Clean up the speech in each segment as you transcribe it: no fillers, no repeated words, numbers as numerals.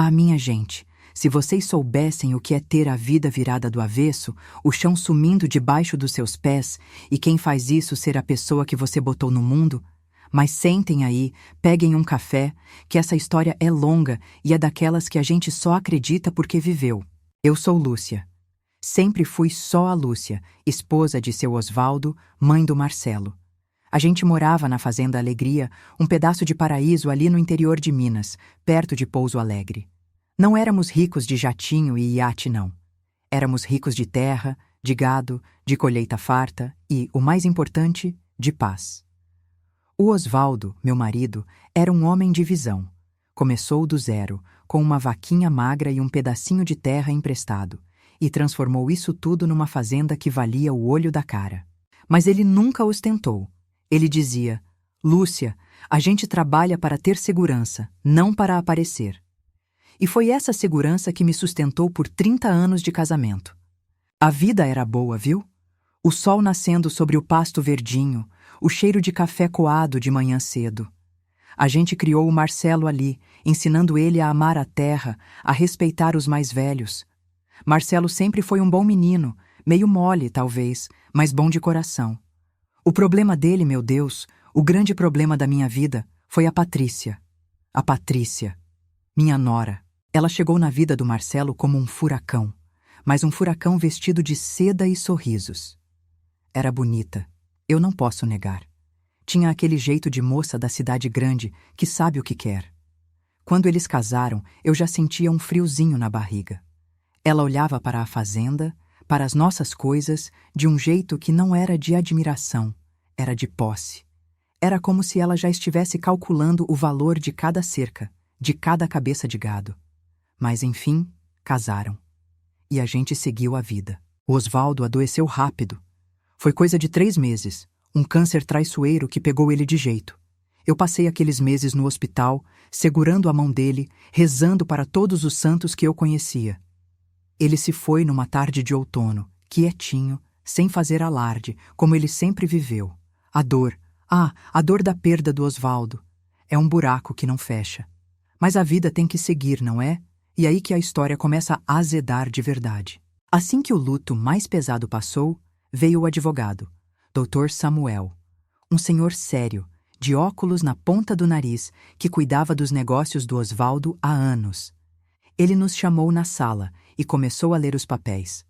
Ah, minha gente, se vocês soubessem o que é ter a vida virada do avesso, o chão sumindo debaixo dos seus pés, e quem faz isso ser a pessoa que você botou no mundo. Mas sentem aí, peguem um café, que essa história é longa e é daquelas que a gente só acredita porque viveu. Eu sou Lúcia. Sempre fui só a Lúcia, esposa de seu Osvaldo, mãe do Marcelo. A gente morava na Fazenda Alegria, um pedaço de paraíso ali no interior de Minas, perto de Pouso Alegre. Não éramos ricos de jatinho e iate, não. Éramos ricos de terra, de gado, de colheita farta e, o mais importante, de paz. O Osvaldo, meu marido, era um homem de visão. Começou do zero, com uma vaquinha magra e um pedacinho de terra emprestado, e transformou isso tudo numa fazenda que valia o olho da cara. Mas ele nunca ostentou. Ele dizia: Lúcia, a gente trabalha para ter segurança, não para aparecer. E foi essa segurança que me sustentou por 30 anos de casamento. A vida era boa, viu? O sol nascendo sobre o pasto verdinho, o cheiro de café coado de manhã cedo. A gente criou o Marcelo ali, ensinando ele a amar a terra, a respeitar os mais velhos. Marcelo sempre foi um bom menino, meio mole, talvez, mas bom de coração. O problema dele, meu Deus, o grande problema da minha vida, foi a Patrícia. A Patrícia, minha nora. Ela chegou na vida do Marcelo como um furacão, mas um furacão vestido de seda e sorrisos. Era bonita, eu não posso negar. Tinha aquele jeito de moça da cidade grande que sabe o que quer. Quando eles casaram, eu já sentia um friozinho na barriga. Ela olhava para a fazenda, para as nossas coisas, de um jeito que não era de admiração, era de posse. Era como se ela já estivesse calculando o valor de cada cerca, de cada cabeça de gado. Mas, enfim, casaram. E a gente seguiu a vida. O Osvaldo adoeceu rápido. Foi coisa de 3 meses, um câncer traiçoeiro que pegou ele de jeito. Eu passei aqueles meses no hospital, segurando a mão dele, rezando para todos os santos que eu conhecia. Ele se foi numa tarde de outono, quietinho, sem fazer alarde, como ele sempre viveu. A dor da perda do Osvaldo. É um buraco que não fecha. Mas a vida tem que seguir, não é? E aí que a história começa a azedar de verdade. Assim que o luto mais pesado passou, veio o advogado, Dr. Samuel. Um senhor sério, de óculos na ponta do nariz, que cuidava dos negócios do Osvaldo há anos. Ele nos chamou na sala e começou a ler os papéis.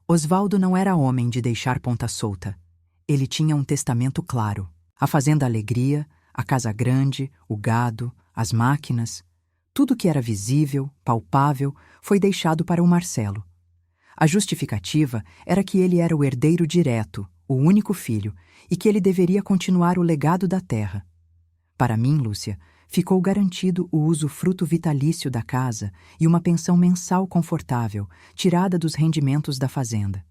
Osvaldo não era homem de deixar ponta solta. Ele tinha um testamento claro. A Fazenda Alegria, a casa grande, o gado, as máquinas, tudo que era visível, palpável, foi deixado para o Marcelo. A justificativa era que ele era o herdeiro direto, o único filho, e que ele deveria continuar o legado da terra. Para mim, Lúcia, ficou garantido o usufruto vitalício da casa e uma pensão mensal confortável, tirada dos rendimentos da fazenda.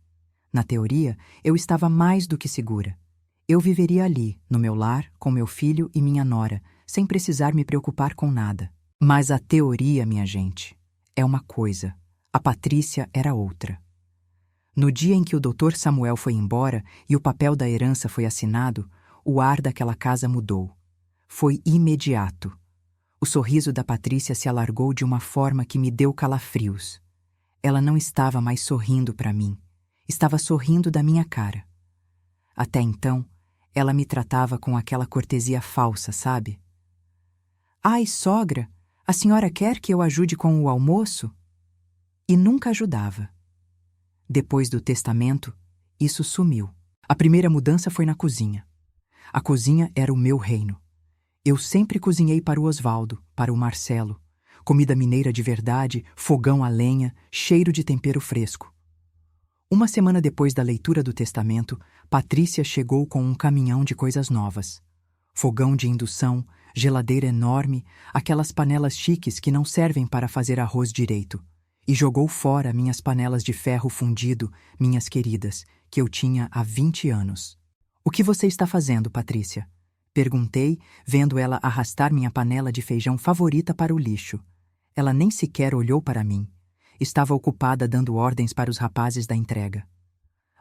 Na teoria, eu estava mais do que segura. Eu viveria ali, no meu lar, com meu filho e minha nora, sem precisar me preocupar com nada. Mas a teoria, minha gente, é uma coisa, a Patrícia era outra. No dia em que o Dr. Samuel foi embora e o papel da herança foi assinado, o ar daquela casa mudou. Foi imediato. O sorriso da Patrícia se alargou de uma forma que me deu calafrios. Ela não estava mais sorrindo para mim. Estava sorrindo da minha cara. Até então, ela me tratava com aquela cortesia falsa, sabe? Ai, sogra, a senhora quer que eu ajude com o almoço? E nunca ajudava. Depois do testamento, isso sumiu. A primeira mudança foi na cozinha. A cozinha era o meu reino. Eu sempre cozinhei para o Osvaldo, para o Marcelo. Comida mineira de verdade, fogão a lenha, cheiro de tempero fresco. Uma semana depois da leitura do testamento, Patrícia chegou com um caminhão de coisas novas. Fogão de indução, geladeira enorme, aquelas panelas chiques que não servem para fazer arroz direito. E jogou fora minhas panelas de ferro fundido, minhas queridas, que eu tinha há 20 anos. O que você está fazendo, Patrícia? Perguntei, vendo ela arrastar minha panela de feijão favorita para o lixo. Ela nem sequer olhou para mim. Estava ocupada dando ordens para os rapazes da entrega.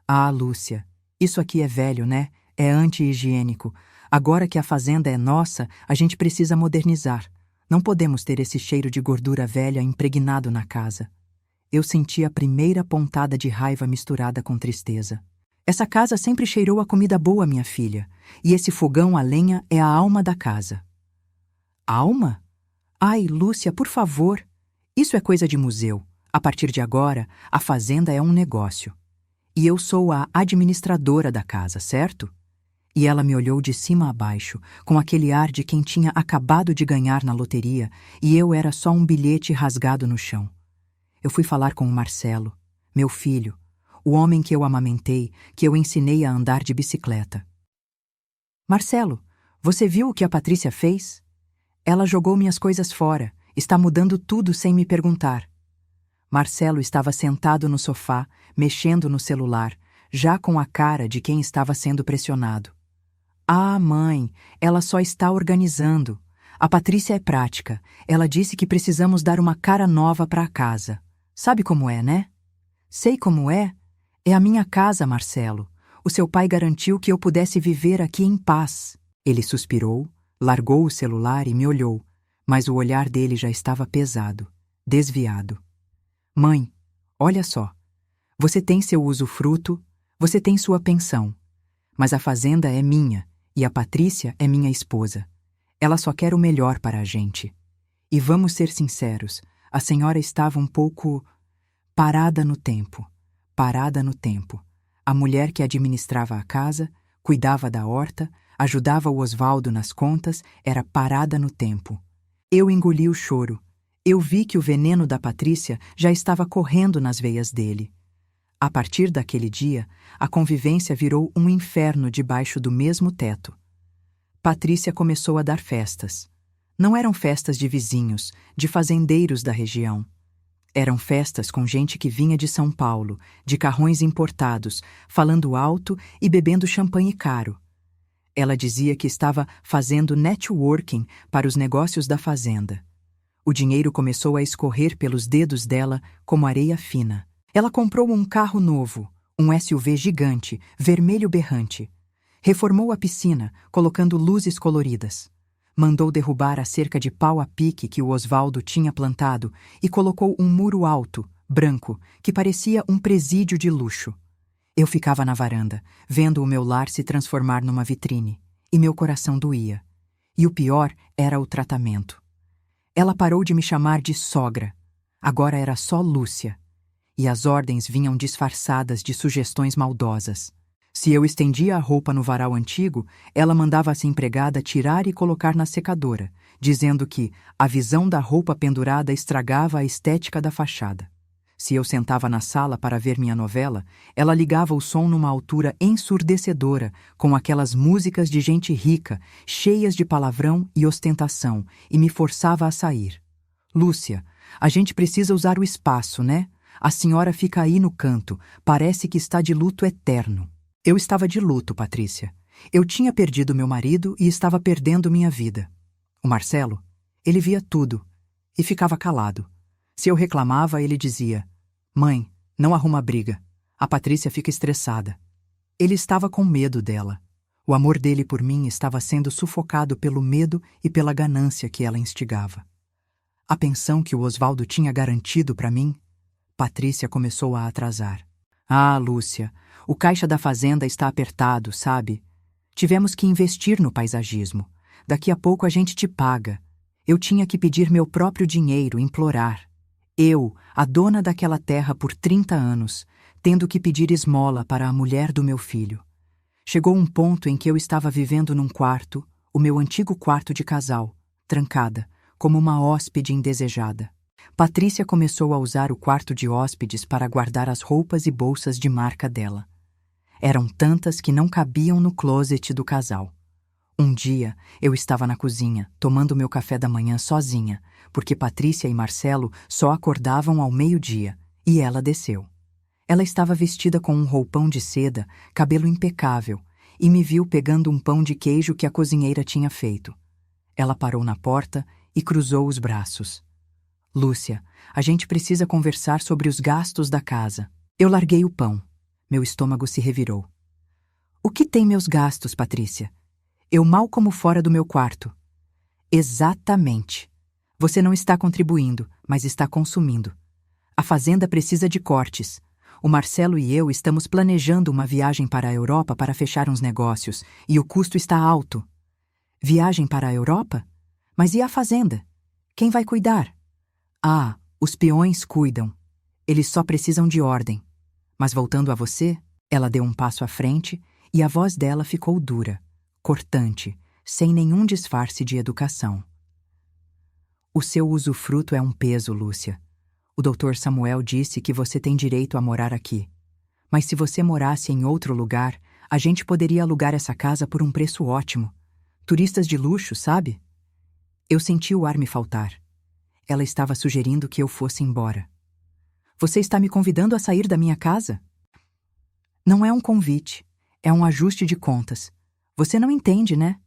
Ah, Lúcia, isso aqui é velho, né? É anti-higiênico. Agora que a fazenda é nossa, a gente precisa modernizar. Não podemos ter esse cheiro de gordura velha impregnado na casa. Eu senti a primeira pontada de raiva misturada com tristeza. Essa casa sempre cheirou a comida boa, minha filha, e esse fogão a lenha é a alma da casa. Alma? Ai, Lúcia, por favor. Isso é coisa de museu. A partir de agora, a fazenda é um negócio. E eu sou a administradora da casa, certo? E ela me olhou de cima a baixo, com aquele ar de quem tinha acabado de ganhar na loteria, e eu era só um bilhete rasgado no chão. Eu fui falar com o Marcelo, meu filho, o homem que eu amamentei, que eu ensinei a andar de bicicleta. Marcelo, você viu o que a Patrícia fez? Ela jogou minhas coisas fora, está mudando tudo sem me perguntar. Marcelo estava sentado no sofá, mexendo no celular, já com a cara de quem estava sendo pressionado. Ah, mãe, ela só está organizando. A Patrícia é prática. Ela disse que precisamos dar uma cara nova para a casa. Sabe como é, né? Sei como é. É a minha casa, Marcelo. O seu pai garantiu que eu pudesse viver aqui em paz. Ele suspirou, largou o celular e me olhou, mas o olhar dele já estava pesado, desviado. Mãe, olha só. Você tem seu usufruto, você tem sua pensão. Mas a fazenda é minha e a Patrícia é minha esposa. Ela só quer o melhor para a gente. E vamos ser sinceros, a senhora estava um pouco parada no tempo. Parada no tempo. A mulher que administrava a casa, cuidava da horta, ajudava o Osvaldo nas contas, era parada no tempo. Eu engoli o choro. Eu vi que o veneno da Patrícia já estava correndo nas veias dele. A partir daquele dia, a convivência virou um inferno debaixo do mesmo teto. Patrícia começou a dar festas. Não eram festas de vizinhos, de fazendeiros da região. Eram festas com gente que vinha de São Paulo, de carrões importados, falando alto e bebendo champanhe caro. Ela dizia que estava fazendo networking para os negócios da fazenda. O dinheiro começou a escorrer pelos dedos dela como areia fina. Ela comprou um carro novo, um SUV gigante, vermelho berrante. Reformou a piscina, colocando luzes coloridas. Mandou derrubar a cerca de pau a pique que o Osvaldo tinha plantado e colocou um muro alto, branco, que parecia um presídio de luxo. Eu ficava na varanda, vendo o meu lar se transformar numa vitrine, e meu coração doía. E o pior era o tratamento. Ela parou de me chamar de sogra. Agora era só Lúcia. E as ordens vinham disfarçadas de sugestões maldosas. Se eu estendia a roupa no varal antigo, ela mandava essa empregada tirar e colocar na secadora, dizendo que a visão da roupa pendurada estragava a estética da fachada. Se eu sentava na sala para ver minha novela, ela ligava o som numa altura ensurdecedora, com aquelas músicas de gente rica, cheias de palavrão e ostentação, e me forçava a sair. Lúcia, a gente precisa usar o espaço, né? A senhora fica aí no canto, parece que está de luto eterno. Eu estava de luto, Patrícia. Eu tinha perdido meu marido e estava perdendo minha vida. O Marcelo, ele via tudo e ficava calado. Se eu reclamava, ele dizia: Mãe, não arruma briga. A Patrícia fica estressada. Ele estava com medo dela. O amor dele por mim estava sendo sufocado pelo medo e pela ganância que ela instigava. A pensão que o Osvaldo tinha garantido para mim, Patrícia começou a atrasar. Ah, Lúcia, o caixa da fazenda está apertado, sabe? Tivemos que investir no paisagismo. Daqui a pouco a gente te paga. Eu tinha que pedir meu próprio dinheiro, implorar. Eu, a dona daquela terra por 30 anos, tendo que pedir esmola para a mulher do meu filho. Chegou um ponto em que eu estava vivendo num quarto, o meu antigo quarto de casal, trancada, como uma hóspede indesejada. Patrícia começou a usar o quarto de hóspedes para guardar as roupas e bolsas de marca dela. Eram tantas que não cabiam no closet do casal. Um dia, eu estava na cozinha, tomando meu café da manhã sozinha, porque Patrícia e Marcelo só acordavam ao meio-dia, e ela desceu. Ela estava vestida com um roupão de seda, cabelo impecável, e me viu pegando um pão de queijo que a cozinheira tinha feito. Ela parou na porta e cruzou os braços. Lúcia, a gente precisa conversar sobre os gastos da casa. Eu larguei o pão. Meu estômago se revirou. O que tem meus gastos, Patrícia? Eu mal como fora do meu quarto. Exatamente. Você não está contribuindo, mas está consumindo. A fazenda precisa de cortes. O Marcelo e eu estamos planejando uma viagem para a Europa para fechar uns negócios, e o custo está alto. Viagem para a Europa? Mas e a fazenda? Quem vai cuidar? Ah, os peões cuidam. Eles só precisam de ordem. Mas voltando a você, ela deu um passo à frente e a voz dela ficou dura, cortante, sem nenhum disfarce de educação. O seu usufruto é um peso, Lúcia. O Dr. Samuel disse que você tem direito a morar aqui. Mas se você morasse em outro lugar, a gente poderia alugar essa casa por um preço ótimo. Turistas de luxo, sabe? Eu senti o ar me faltar. Ela estava sugerindo que eu fosse embora. Você está me convidando a sair da minha casa? Não é um convite, é um ajuste de contas. Você não entende, né?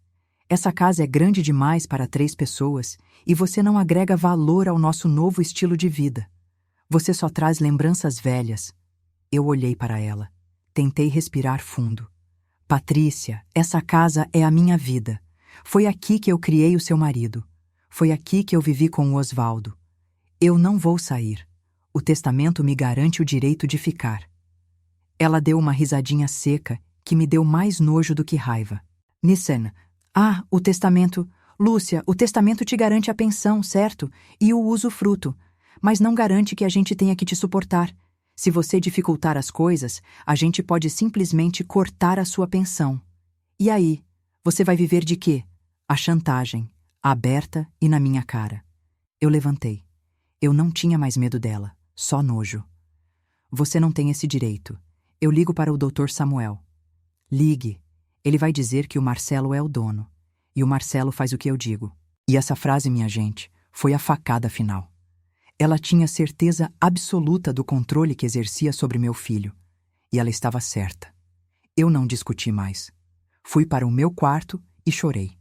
Essa casa é grande demais para 3 pessoas e você não agrega valor ao nosso novo estilo de vida. Você só traz lembranças velhas. Eu olhei para ela. Tentei respirar fundo. Patrícia, essa casa é a minha vida. Foi aqui que eu criei o seu marido. Foi aqui que eu vivi com o Osvaldo. Eu não vou sair. O testamento me garante o direito de ficar. Ela deu uma risadinha seca que me deu mais nojo do que raiva. Nissan, o testamento. Lúcia, o testamento te garante a pensão, certo? E o usufruto. Mas não garante que a gente tenha que te suportar. Se você dificultar as coisas, a gente pode simplesmente cortar a sua pensão. E aí? Você vai viver de quê? A chantagem, aberta e na minha cara. Eu levantei. Eu não tinha mais medo dela, só nojo. Você não tem esse direito. Eu ligo para o Dr. Samuel. Ligue. Ele vai dizer que o Marcelo é o dono. E o Marcelo faz o que eu digo. E essa frase, minha gente, foi a facada final. Ela tinha certeza absoluta do controle que exercia sobre meu filho. E ela estava certa. Eu não discuti mais. Fui para o meu quarto e chorei.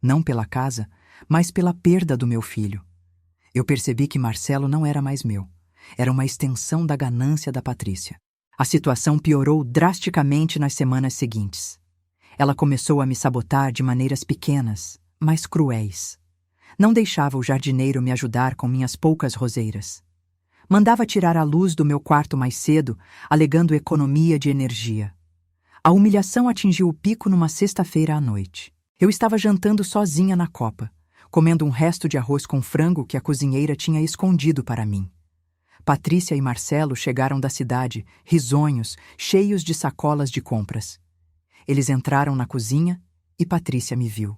Não pela casa, mas pela perda do meu filho. Eu percebi que Marcelo não era mais meu. Era uma extensão da ganância da Patrícia. A situação piorou drasticamente nas semanas seguintes. Ela começou a me sabotar de maneiras pequenas, mas cruéis. Não deixava o jardineiro me ajudar com minhas poucas roseiras. Mandava tirar a luz do meu quarto mais cedo, alegando economia de energia. A humilhação atingiu o pico numa sexta-feira à noite. Eu estava jantando sozinha na copa, comendo um resto de arroz com frango que a cozinheira tinha escondido para mim. Patrícia e Marcelo chegaram da cidade, risonhos, cheios de sacolas de compras. Eles entraram na cozinha e Patrícia me viu.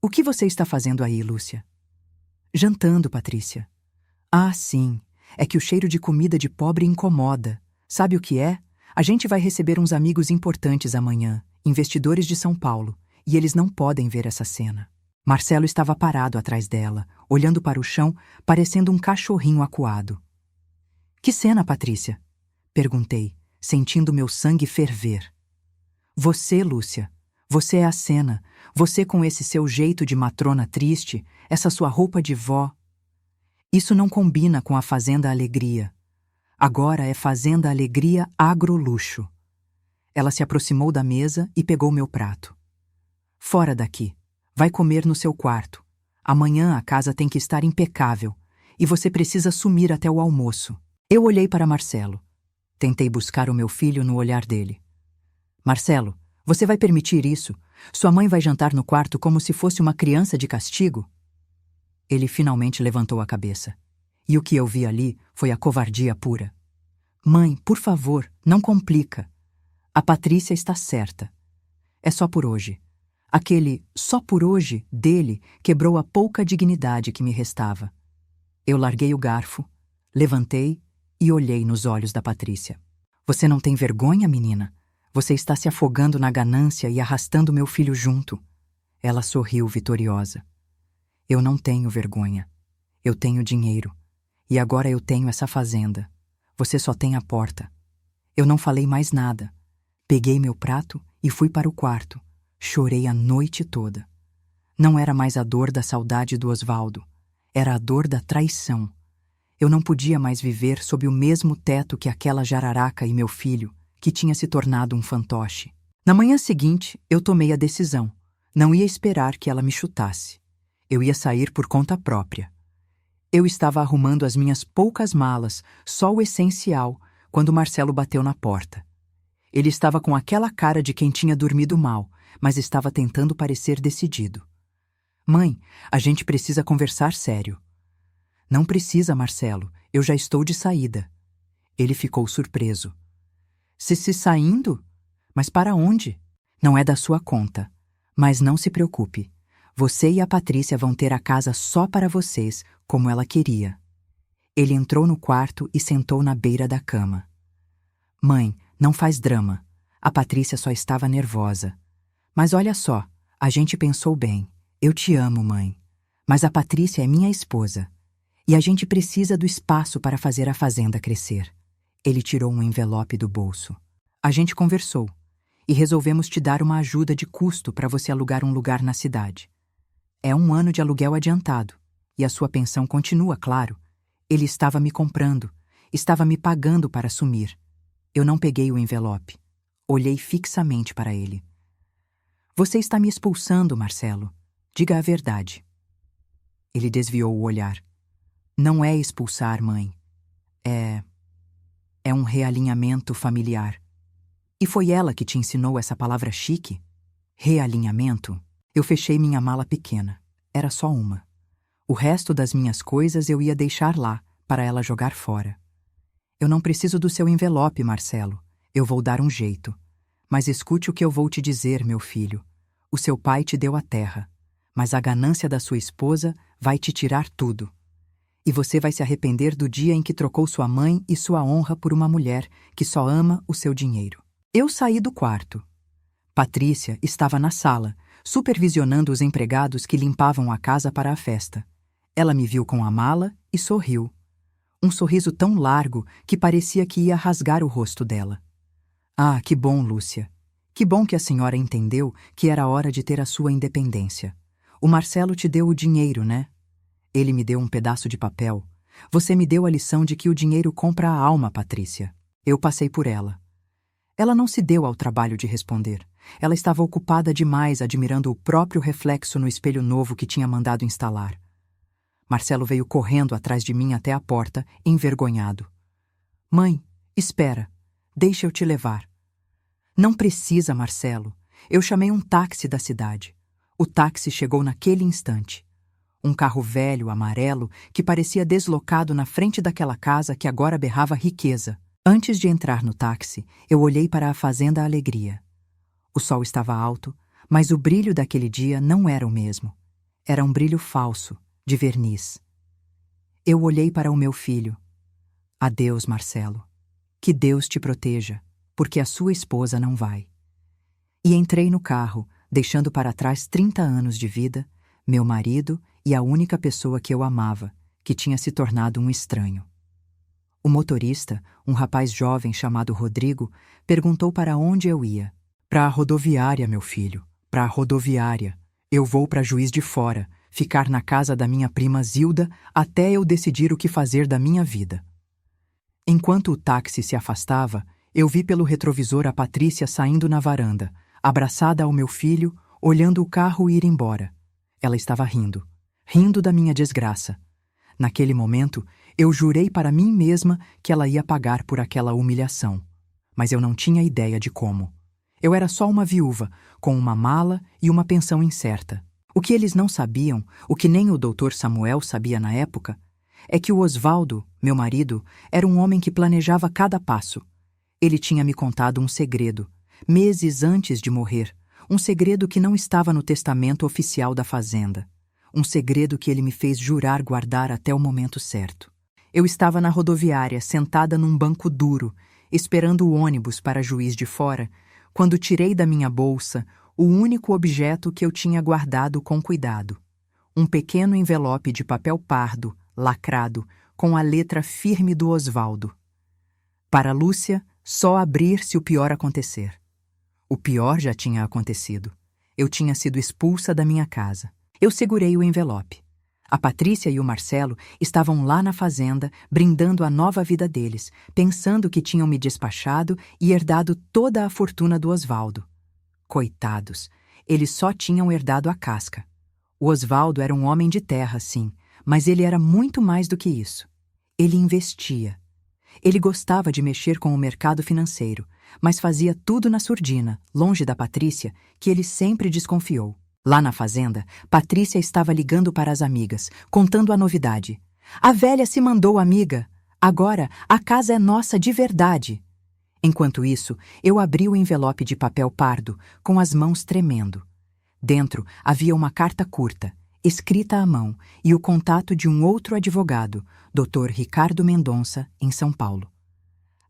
O que você está fazendo aí, Lúcia? Jantando, Patrícia. Ah, sim. É que o cheiro de comida de pobre incomoda. Sabe o que é? A gente vai receber uns amigos importantes amanhã, investidores de São Paulo, e eles não podem ver essa cena. Marcelo estava parado atrás dela, olhando para o chão, parecendo um cachorrinho acuado. Que cena, Patrícia? Perguntei, sentindo meu sangue ferver. Você, Lúcia. Você é a cena. Você com esse seu jeito de matrona triste, essa sua roupa de vó. Isso não combina com a Fazenda Alegria. Agora é Fazenda Alegria Agroluxo. Ela se aproximou da mesa e pegou meu prato. Fora daqui. Vai comer no seu quarto. Amanhã a casa tem que estar impecável e você precisa sumir até o almoço. Eu olhei para Marcelo. Tentei buscar o meu filho no olhar dele. Marcelo, você vai permitir isso? Sua mãe vai jantar no quarto como se fosse uma criança de castigo? Ele finalmente levantou a cabeça. E o que eu vi ali foi a covardia pura. Mãe, por favor, não complica. A Patrícia está certa. É só por hoje. Aquele só por hoje dele quebrou a pouca dignidade que me restava. Eu larguei o garfo, levantei e olhei nos olhos da Patrícia. Você não tem vergonha, menina? Você está se afogando na ganância e arrastando meu filho junto. Ela sorriu vitoriosa. Eu não tenho vergonha. Eu tenho dinheiro. E agora eu tenho essa fazenda. Você só tem a porta. Eu não falei mais nada. Peguei meu prato e fui para o quarto. Chorei a noite toda. Não era mais a dor da saudade do Osvaldo. Era a dor da traição. Eu não podia mais viver sob o mesmo teto que aquela jararaca e meu filho, que tinha se tornado um fantoche. Na manhã seguinte, eu tomei a decisão. Não ia esperar que ela me chutasse. Eu ia sair por conta própria. Eu estava arrumando as minhas poucas malas, só o essencial, quando Marcelo bateu na porta. Ele estava com aquela cara de quem tinha dormido mal, mas estava tentando parecer decidido. Mãe, a gente precisa conversar sério. Não precisa, Marcelo, eu já estou de saída. Ele ficou surpreso. Se saindo? Mas para onde? Não é da sua conta. Mas não se preocupe. Você e a Patrícia vão ter a casa só para vocês, como ela queria. Ele entrou no quarto e sentou na beira da cama. Mãe, não faz drama. A Patrícia só estava nervosa. Mas olha só, a gente pensou bem. Eu te amo, mãe. Mas a Patrícia é minha esposa. E a gente precisa do espaço para fazer a fazenda crescer. Ele tirou um envelope do bolso. A gente conversou e resolvemos te dar uma ajuda de custo para você alugar um lugar na cidade. É 1 ano de aluguel adiantado. E a sua pensão continua, claro. Ele estava me comprando, estava me pagando para assumir. Eu não peguei o envelope. Olhei fixamente para ele. Você está me expulsando, Marcelo. Diga a verdade. Ele desviou o olhar. Não é expulsar, mãe. É um realinhamento familiar. E foi ela que te ensinou essa palavra chique? Realinhamento? Eu fechei minha mala pequena. Era só uma. O resto das minhas coisas eu ia deixar lá, para ela jogar fora. Eu não preciso do seu envelope, Marcelo. Eu vou dar um jeito. Mas escute o que eu vou te dizer, meu filho. O seu pai te deu a terra, mas a ganância da sua esposa vai te tirar tudo. E você vai se arrepender do dia em que trocou sua mãe e sua honra por uma mulher que só ama o seu dinheiro. Eu saí do quarto. Patrícia estava na sala, supervisionando os empregados que limpavam a casa para a festa. Ela me viu com a mala e sorriu. Um sorriso tão largo que parecia que ia rasgar o rosto dela. Ah, que bom, Lúcia. Que bom que a senhora entendeu que era hora de ter a sua independência. O Marcelo te deu o dinheiro, né? Ele me deu um pedaço de papel. Você me deu a lição de que o dinheiro compra a alma, Patrícia. Eu passei por ela. Ela não se deu ao trabalho de responder. Ela estava ocupada demais admirando o próprio reflexo no espelho novo que tinha mandado instalar. Marcelo veio correndo atrás de mim até a porta, envergonhado. Mãe, espera. Deixa eu te levar. Não precisa, Marcelo. Eu chamei um táxi da cidade. O táxi chegou naquele instante. Um carro velho, amarelo, que parecia deslocado na frente daquela casa que agora berrava riqueza. Antes de entrar no táxi, eu olhei para a Fazenda Alegria. O sol estava alto, mas o brilho daquele dia não era o mesmo. Era um brilho falso, de verniz. Eu olhei para o meu filho. Adeus, Marcelo. Que Deus te proteja, porque a sua esposa não vai. E entrei no carro, deixando para trás 30 anos de vida, meu marido e a única pessoa que eu amava, que tinha se tornado um estranho. O motorista, um rapaz jovem chamado Rodrigo, perguntou para onde eu ia. Para a rodoviária, meu filho, para a rodoviária. Eu vou para Juiz de Fora, ficar na casa da minha prima Zilda até eu decidir o que fazer da minha vida. Enquanto o táxi se afastava, eu vi pelo retrovisor a Patrícia saindo na varanda, abraçada ao meu filho, olhando o carro ir embora. Ela estava rindo da minha desgraça. Naquele momento, eu jurei para mim mesma que ela ia pagar por aquela humilhação. Mas eu não tinha ideia de como. Eu era só uma viúva, com uma mala e uma pensão incerta. O que eles não sabiam, o que nem o Dr. Samuel sabia na época, é que o Osvaldo, meu marido, era um homem que planejava cada passo. Ele tinha me contado um segredo, meses antes de morrer, um segredo que não estava no testamento oficial da fazenda. Um segredo que ele me fez jurar guardar até o momento certo. Eu estava na rodoviária, sentada num banco duro, esperando o ônibus para Juiz de Fora, quando tirei da minha bolsa o único objeto que eu tinha guardado com cuidado. Um pequeno envelope de papel pardo, lacrado, com a letra firme do Osvaldo. Para Lúcia, só abrir se o pior acontecer. O pior já tinha acontecido. Eu tinha sido expulsa da minha casa. Eu segurei o envelope. A Patrícia e o Marcelo estavam lá na fazenda, brindando a nova vida deles, pensando que tinham me despachado e herdado toda a fortuna do Osvaldo. Coitados, eles só tinham herdado a casca. O Osvaldo era um homem de terra, sim, Mas ele era muito mais do que isso. Ele investia. Ele gostava de mexer com o mercado financeiro, mas fazia tudo na surdina, longe da Patrícia, que ele sempre desconfiou. Lá na fazenda, Patrícia estava ligando para as amigas, contando a novidade. A velha se mandou, amiga. Agora a casa é nossa de verdade. Enquanto isso, eu abri o envelope de papel pardo, com as mãos tremendo. Dentro havia uma carta curta, escrita à mão, e o contato de um outro advogado, Dr. Ricardo Mendonça, em São Paulo.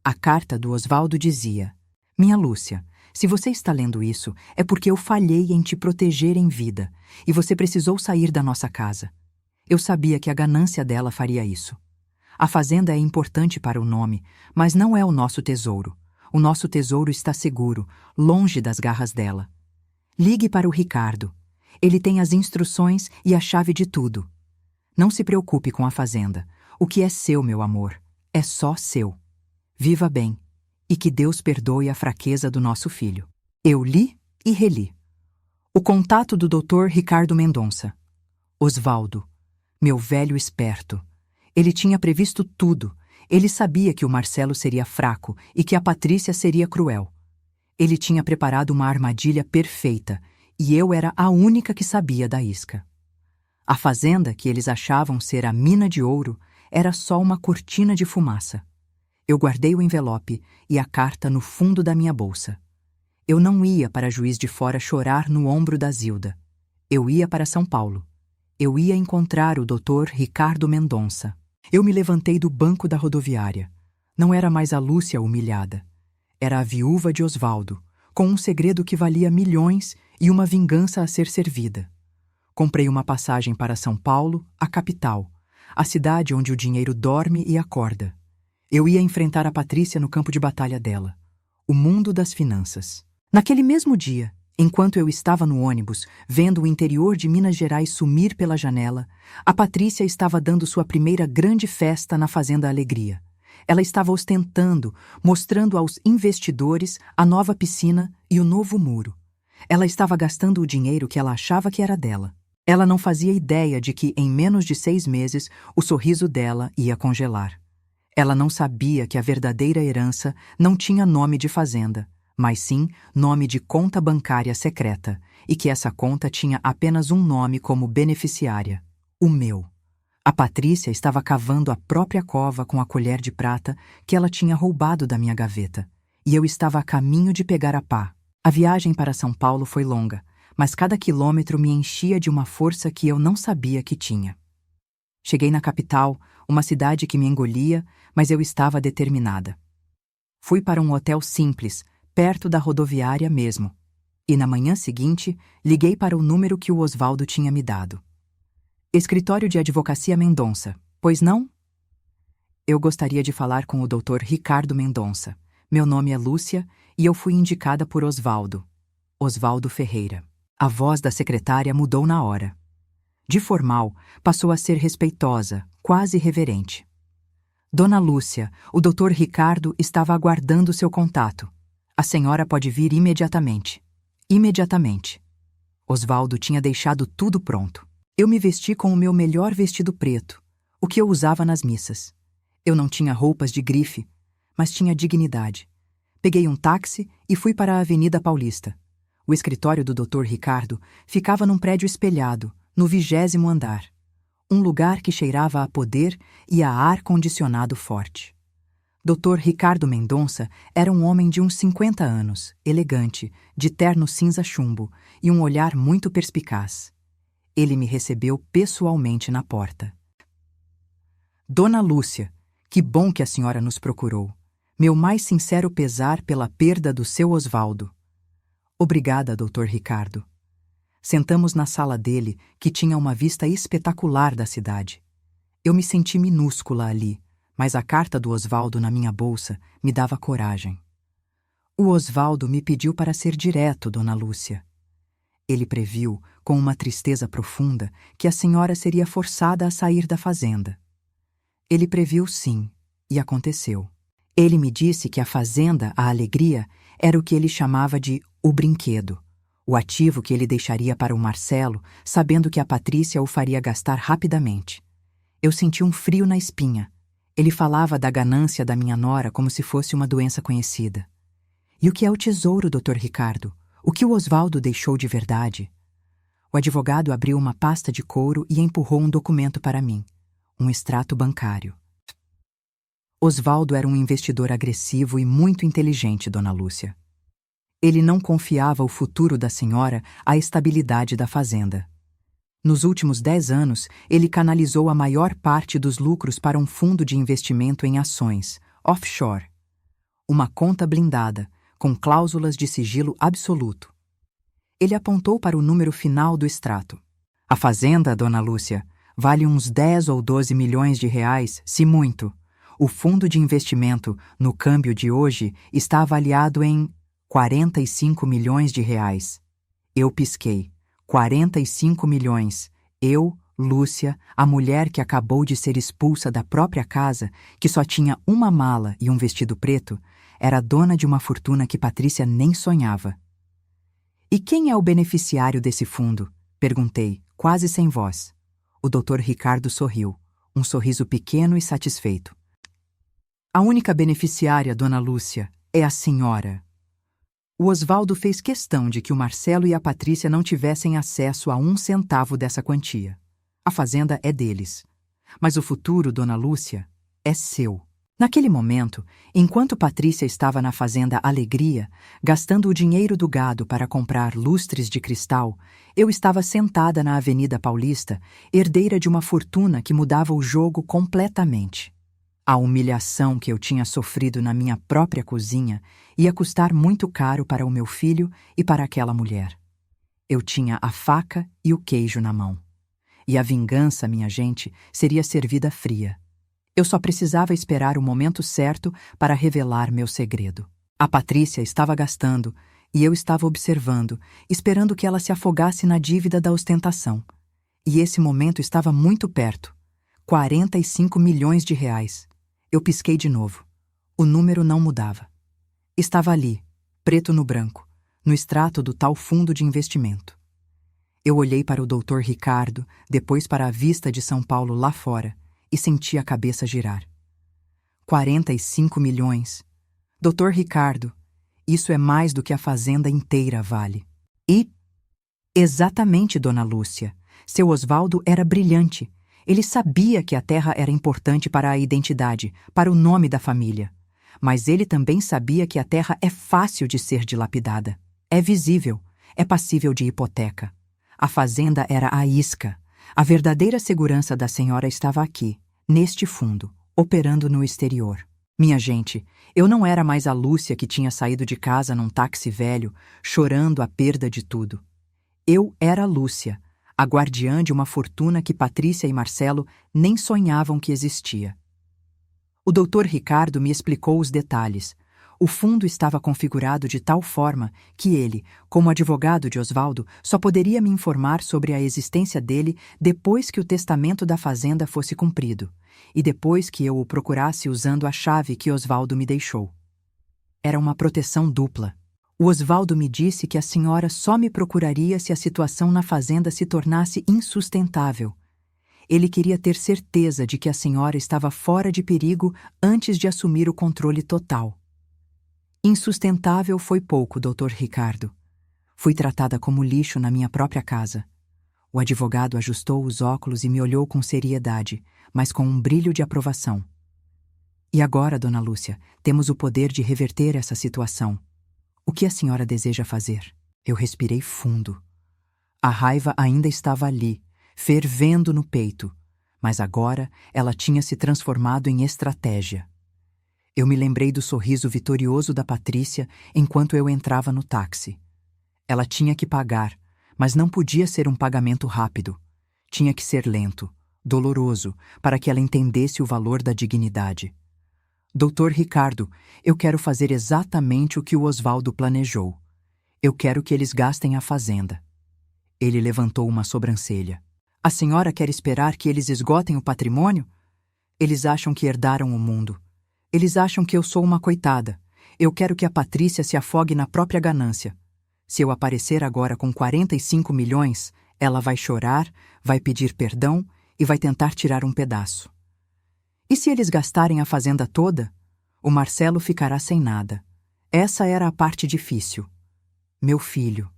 A carta do Osvaldo dizia: Minha Lúcia, se você está lendo isso, é porque eu falhei em te proteger em vida, e você precisou sair da nossa casa. Eu sabia que a ganância dela faria isso. A fazenda é importante para o nome, mas não é o nosso tesouro. O nosso tesouro está seguro, longe das garras dela. Ligue para o Ricardo. Ele tem as instruções e a chave de tudo. Não se preocupe com a fazenda. O que é seu, meu amor, é só seu. Viva bem, e que Deus perdoe a fraqueza do nosso filho. Eu li e reli. O contato do Dr. Ricardo Mendonça. Osvaldo, meu velho esperto. Ele tinha previsto tudo. Ele sabia que o Marcelo seria fraco e que a Patrícia seria cruel. Ele tinha preparado uma armadilha perfeita, e eu era a única que sabia da isca. A fazenda, que eles achavam ser a mina de ouro, era só uma cortina de fumaça. Eu guardei o envelope e a carta no fundo da minha bolsa. Eu não ia para Juiz de Fora chorar no ombro da Zilda. Eu ia para São Paulo. Eu ia encontrar o Dr. Ricardo Mendonça. Eu me levantei do banco da rodoviária. Não era mais a Lúcia humilhada. Era a viúva de Osvaldo, com um segredo que valia milhões e uma vingança a ser servida. Comprei uma passagem para São Paulo, a capital, a cidade onde o dinheiro dorme e acorda. Eu ia enfrentar a Patrícia no campo de batalha dela, o mundo das finanças. Naquele mesmo dia, enquanto eu estava no ônibus, vendo o interior de Minas Gerais sumir pela janela, a Patrícia estava dando sua primeira grande festa na Fazenda Alegria. Ela estava ostentando, mostrando aos investidores a nova piscina e o novo muro. Ela estava gastando o dinheiro que ela achava que era dela. Ela não fazia ideia de que, em menos de 6 meses, o sorriso dela ia congelar. Ela não sabia que a verdadeira herança não tinha nome de fazenda, mas sim nome de conta bancária secreta, e que essa conta tinha apenas um nome como beneficiária: o meu. A Patrícia estava cavando a própria cova com a colher de prata que ela tinha roubado da minha gaveta, e eu estava a caminho de pegar a pá. A viagem para São Paulo foi longa, mas cada quilômetro me enchia de uma força que eu não sabia que tinha. Cheguei na capital, uma cidade que me engolia, mas eu estava determinada. Fui para um hotel simples, perto da rodoviária mesmo, e na manhã seguinte liguei para o número que o Osvaldo tinha me dado. Escritório de Advocacia Mendonça, pois não? Eu gostaria de falar com o Dr. Ricardo Mendonça. Meu nome é Lúcia e eu fui indicada por Osvaldo. Osvaldo Ferreira. A voz da secretária mudou na hora. De formal, passou a ser respeitosa, quase reverente. Dona Lúcia, o Dr. Ricardo estava aguardando seu contato. A senhora pode vir imediatamente. Imediatamente. Osvaldo tinha deixado tudo pronto. Eu me vesti com o meu melhor vestido preto, o que eu usava nas missas. Eu não tinha roupas de grife, mas tinha dignidade. Peguei um táxi e fui para a Avenida Paulista. O escritório do Dr. Ricardo ficava num prédio espelhado, no 20º andar. Um lugar que cheirava a poder e a ar-condicionado forte. Dr. Ricardo Mendonça era um homem de uns 50 anos, elegante, de terno cinza chumbo e um olhar muito perspicaz. Ele me recebeu pessoalmente na porta. Dona Lúcia, que bom que a senhora nos procurou. Meu mais sincero pesar pela perda do seu Osvaldo. Obrigada, Dr. Ricardo. Sentamos na sala dele, que tinha uma vista espetacular da cidade. Eu me senti minúscula ali, mas a carta do Osvaldo na minha bolsa me dava coragem. O Osvaldo me pediu para ser direto, Dona Lúcia. Ele previu, com uma tristeza profunda, que a senhora seria forçada a sair da fazenda. Ele previu sim, e aconteceu. Ele me disse que a fazenda, a Alegria, era o que ele chamava de o brinquedo, o ativo que ele deixaria para o Marcelo, sabendo que a Patrícia o faria gastar rapidamente. Eu senti um frio na espinha. Ele falava da ganância da minha nora como se fosse uma doença conhecida. E o que é o tesouro, Dr. Ricardo? O que o Osvaldo deixou de verdade? O advogado abriu uma pasta de couro e empurrou um documento para mim. Um extrato bancário. Osvaldo era um investidor agressivo e muito inteligente, Dona Lúcia. Ele não confiava o futuro da senhora à estabilidade da fazenda. Nos últimos 10 anos, ele canalizou a maior parte dos lucros para um fundo de investimento em ações, offshore. Uma conta blindada, com cláusulas de sigilo absoluto. Ele apontou para o número final do extrato. A fazenda, Dona Lúcia, vale uns 10 ou 12 milhões de reais, se muito. O fundo de investimento, no câmbio de hoje, está avaliado em 45 milhões de reais. Eu pisquei. 45 milhões. Eu, Lúcia, a mulher que acabou de ser expulsa da própria casa, que só tinha uma mala e um vestido preto, era dona de uma fortuna que Patrícia nem sonhava. E quem é o beneficiário desse fundo? Perguntei, quase sem voz. O Dr. Ricardo sorriu, um sorriso pequeno e satisfeito. A única beneficiária, Dona Lúcia, é a senhora. O Osvaldo fez questão de que o Marcelo e a Patrícia não tivessem acesso a 1 centavo dessa quantia. A fazenda é deles. Mas o futuro, Dona Lúcia, é seu. Naquele momento, enquanto Patrícia estava na fazenda Alegria, gastando o dinheiro do gado para comprar lustres de cristal, eu estava sentada na Avenida Paulista, herdeira de uma fortuna que mudava o jogo completamente. A humilhação que eu tinha sofrido na minha própria cozinha ia custar muito caro para o meu filho e para aquela mulher. Eu tinha a faca e o queijo na mão. E a vingança, minha gente, seria servida fria. Eu só precisava esperar o momento certo para revelar meu segredo. A Patrícia estava gastando e eu estava observando, esperando que ela se afogasse na dívida da ostentação. E esse momento estava muito perto. 45 milhões de reais. Eu pisquei de novo. O número não mudava. Estava ali, preto no branco, no extrato do tal fundo de investimento. Eu olhei para o Dr. Ricardo, depois para a vista de São Paulo lá fora, e senti a cabeça girar. 45 milhões. Dr. Ricardo, isso é mais do que a fazenda inteira vale. E... Exatamente, Dona Lúcia. Seu Osvaldo era brilhante. Ele sabia que a terra era importante para a identidade, para o nome da família. Mas ele também sabia que a terra é fácil de ser dilapidada. É visível, é passível de hipoteca. A fazenda era a isca. A verdadeira segurança da senhora estava aqui, neste fundo, operando no exterior. Minha gente, eu não era mais a Lúcia que tinha saído de casa num táxi velho, chorando a perda de tudo. Eu era a Lúcia, a guardiã de uma fortuna que Patrícia e Marcelo nem sonhavam que existia. O Dr. Ricardo me explicou os detalhes. O fundo estava configurado de tal forma que ele, como advogado de Osvaldo, só poderia me informar sobre a existência dele depois que o testamento da fazenda fosse cumprido, e depois que eu o procurasse usando a chave que Osvaldo me deixou. Era uma proteção dupla. O Osvaldo me disse que a senhora só me procuraria se a situação na fazenda se tornasse insustentável. Ele queria ter certeza de que a senhora estava fora de perigo antes de assumir o controle total. Insustentável foi pouco, Dr. Ricardo. Fui tratada como lixo na minha própria casa. O advogado ajustou os óculos e me olhou com seriedade, mas com um brilho de aprovação. E agora, Dona Lúcia, temos o poder de reverter essa situação. O que a senhora deseja fazer? Eu respirei fundo. A raiva ainda estava ali, fervendo no peito, mas agora ela tinha se transformado em estratégia. Eu me lembrei do sorriso vitorioso da Patrícia enquanto eu entrava no táxi. Ela tinha que pagar, mas não podia ser um pagamento rápido. Tinha que ser lento, doloroso, para que ela entendesse o valor da dignidade. Dr. Ricardo, eu quero fazer exatamente o que o Osvaldo planejou. Eu quero que eles gastem a fazenda. Ele levantou uma sobrancelha. A senhora quer esperar que eles esgotem o patrimônio? Eles acham que herdaram o mundo. Eles acham que eu sou uma coitada. Eu quero que a Patrícia se afogue na própria ganância. Se eu aparecer agora com 45 milhões, ela vai chorar, vai pedir perdão e vai tentar tirar um pedaço. E se eles gastarem a fazenda toda, o Marcelo ficará sem nada. Essa era a parte difícil. Meu filho,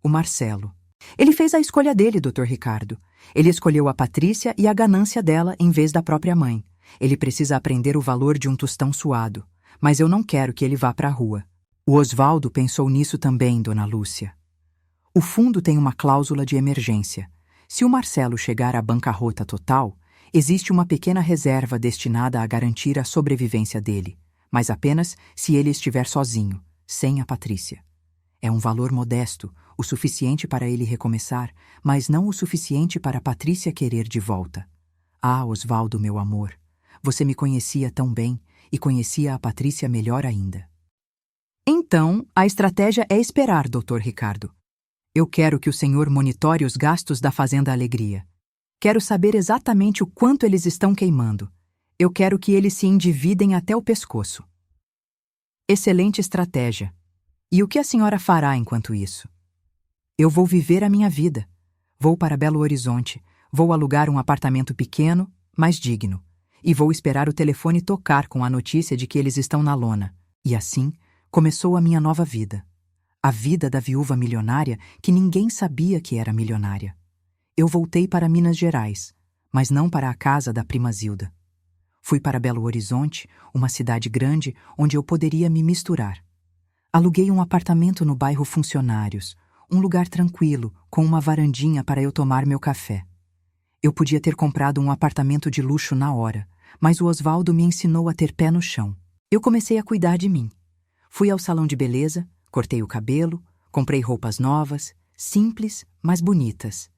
o Marcelo. Ele fez a escolha dele, Dr. Ricardo. Ele escolheu a Patrícia e a ganância dela em vez da própria mãe. Ele precisa aprender o valor de um tostão suado. Mas eu não quero que ele vá para a rua. O Osvaldo pensou nisso também, Dona Lúcia. O fundo tem uma cláusula de emergência. Se o Marcelo chegar à bancarrota total, existe uma pequena reserva destinada a garantir a sobrevivência dele, mas apenas se ele estiver sozinho, sem a Patrícia. É um valor modesto, o suficiente para ele recomeçar, mas não o suficiente para a Patrícia querer de volta. Ah, Osvaldo, meu amor, você me conhecia tão bem e conhecia a Patrícia melhor ainda. Então, a estratégia é esperar, Dr. Ricardo. Eu quero que o senhor monitore os gastos da Fazenda Alegria. Quero saber exatamente o quanto eles estão queimando. Eu quero que eles se endividem até o pescoço. Excelente estratégia. E o que a senhora fará enquanto isso? Eu vou viver a minha vida. Vou para Belo Horizonte. Vou alugar um apartamento pequeno, mas digno. E vou esperar o telefone tocar com a notícia de que eles estão na lona. E assim, começou a minha nova vida. A vida da viúva milionária que ninguém sabia que era milionária. Eu voltei para Minas Gerais, mas não para a casa da prima Zilda. Fui para Belo Horizonte, uma cidade grande onde eu poderia me misturar. Aluguei um apartamento no bairro Funcionários, um lugar tranquilo, com uma varandinha para eu tomar meu café. Eu podia ter comprado um apartamento de luxo na hora, mas o Osvaldo me ensinou a ter pé no chão. Eu comecei a cuidar de mim. Fui ao salão de beleza, cortei o cabelo, comprei roupas novas, simples, mas bonitas.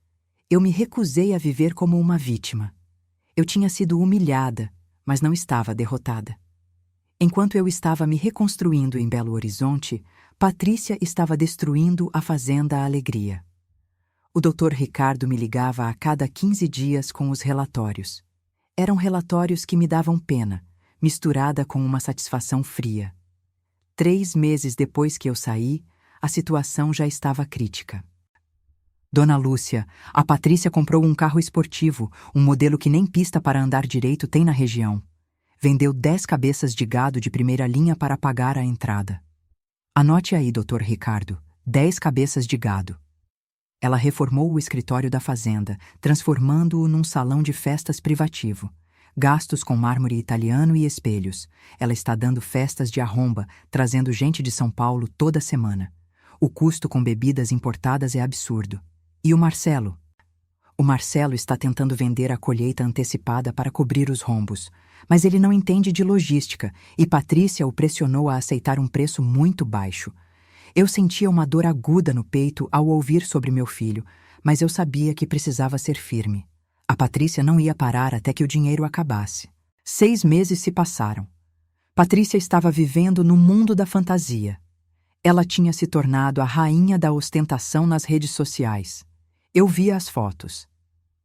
Eu me recusei a viver como uma vítima. Eu tinha sido humilhada, mas não estava derrotada. Enquanto eu estava me reconstruindo em Belo Horizonte, Patrícia estava destruindo a Fazenda Alegria. O Dr. Ricardo me ligava a cada 15 dias com os relatórios. Eram relatórios que me davam pena, misturada com uma satisfação fria. 3 meses depois que eu saí, a situação já estava crítica. Dona Lúcia, a Patrícia comprou um carro esportivo, um modelo que nem pista para andar direito tem na região. Vendeu 10 cabeças de gado de primeira linha para pagar a entrada. Anote aí, Dr. Ricardo, 10 cabeças de gado. Ela reformou o escritório da fazenda, transformando-o num salão de festas privativo. Gastos com mármore italiano e espelhos. Ela está dando festas de arromba, trazendo gente de São Paulo toda semana. O custo com bebidas importadas é absurdo. E o Marcelo? O Marcelo está tentando vender a colheita antecipada para cobrir os rombos, mas ele não entende de logística e Patrícia o pressionou a aceitar um preço muito baixo. Eu sentia uma dor aguda no peito ao ouvir sobre meu filho, mas eu sabia que precisava ser firme. A Patrícia não ia parar até que o dinheiro acabasse. 6 meses se passaram. Patrícia estava vivendo no mundo da fantasia. Ela tinha se tornado a rainha da ostentação nas redes sociais. Eu via as fotos.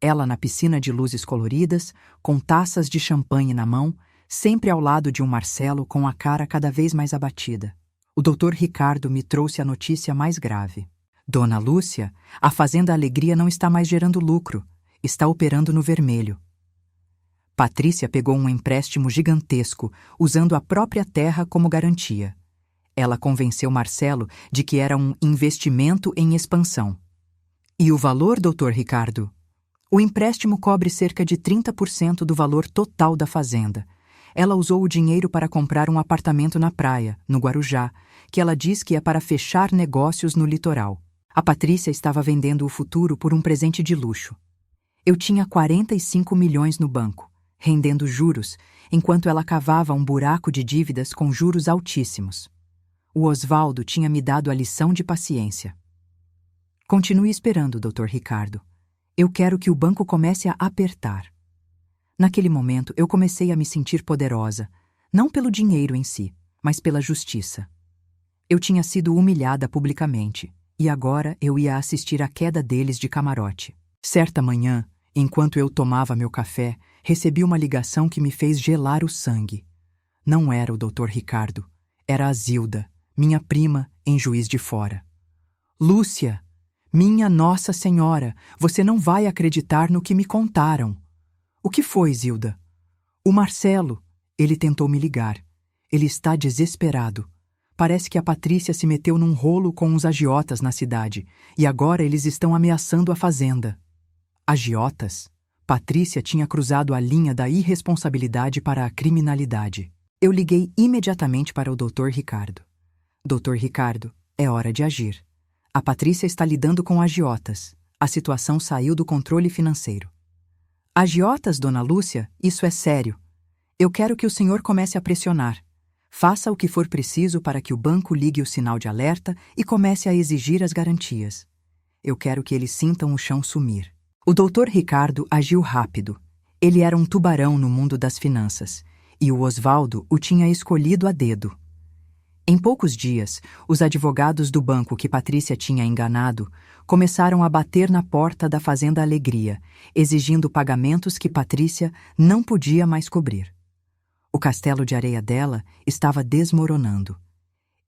Ela na piscina de luzes coloridas, com taças de champanhe na mão, sempre ao lado de um Marcelo com a cara cada vez mais abatida. O Dr. Ricardo me trouxe a notícia mais grave. Dona Lúcia, a Fazenda Alegria não está mais gerando lucro. Está operando no vermelho. Patrícia pegou um empréstimo gigantesco, usando a própria terra como garantia. Ela convenceu Marcelo de que era um investimento em expansão. E o valor, Dr. Ricardo? O empréstimo cobre cerca de 30% do valor total da fazenda. Ela usou o dinheiro para comprar um apartamento na praia, no Guarujá, que ela diz que é para fechar negócios no litoral. A Patrícia estava vendendo o futuro por um presente de luxo. Eu tinha 45 milhões no banco, rendendo juros, enquanto ela cavava um buraco de dívidas com juros altíssimos. O Osvaldo tinha me dado a lição de paciência. Continue esperando, Dr. Ricardo. Eu quero que o banco comece a apertar. Naquele momento, eu comecei a me sentir poderosa, não pelo dinheiro em si, mas pela justiça. Eu tinha sido humilhada publicamente, e agora eu ia assistir à queda deles de camarote. Certa manhã, enquanto eu tomava meu café, recebi uma ligação que me fez gelar o sangue. Não era o Dr. Ricardo, era a Zilda, minha prima em Juiz de Fora. Lúcia, minha Nossa Senhora, você não vai acreditar no que me contaram. O que foi, Zilda? O Marcelo. Ele tentou me ligar. Ele está desesperado. Parece que a Patrícia se meteu num rolo com uns agiotas na cidade, e agora eles estão ameaçando a fazenda. Agiotas? Patrícia tinha cruzado a linha da irresponsabilidade para a criminalidade. Eu liguei imediatamente para o Dr. Ricardo. Dr. Ricardo, é hora de agir. A Patrícia está lidando com agiotas. A situação saiu do controle financeiro. Agiotas, dona Lúcia? Isso é sério. Eu quero que o senhor comece a pressionar. Faça o que for preciso para que o banco ligue o sinal de alerta e comece a exigir as garantias. Eu quero que eles sintam o chão sumir. O Dr. Ricardo agiu rápido. Ele era um tubarão no mundo das finanças, e o Osvaldo o tinha escolhido a dedo. Em poucos dias, os advogados do banco que Patrícia tinha enganado começaram a bater na porta da Fazenda Alegria, exigindo pagamentos que Patrícia não podia mais cobrir. O castelo de areia dela estava desmoronando.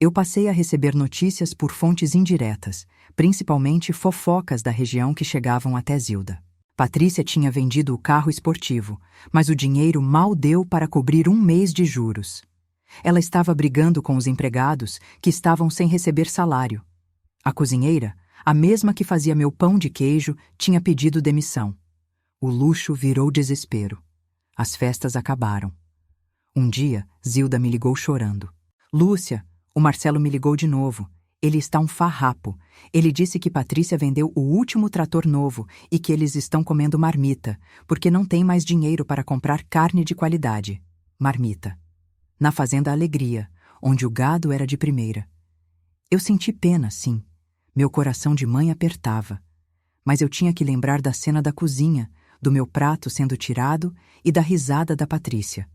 Eu passei a receber notícias por fontes indiretas, principalmente fofocas da região que chegavam até Zilda. Patrícia tinha vendido o carro esportivo, mas o dinheiro mal deu para cobrir um mês de juros. Ela estava brigando com os empregados que estavam sem receber salário. A cozinheira, a mesma que fazia meu pão de queijo, tinha pedido demissão. O luxo virou desespero. As festas acabaram. Um dia, Zilda me ligou chorando. Lúcia, o Marcelo me ligou de novo. Ele está um farrapo. Ele disse que Patrícia vendeu o último trator novo e que eles estão comendo marmita, porque não tem mais dinheiro para comprar carne de qualidade. Marmita. Na Fazenda Alegria, onde o gado era de primeira. Eu senti pena, sim. Meu coração de mãe apertava. Mas eu tinha que lembrar da cena da cozinha, do meu prato sendo tirado e da risada da Patrícia.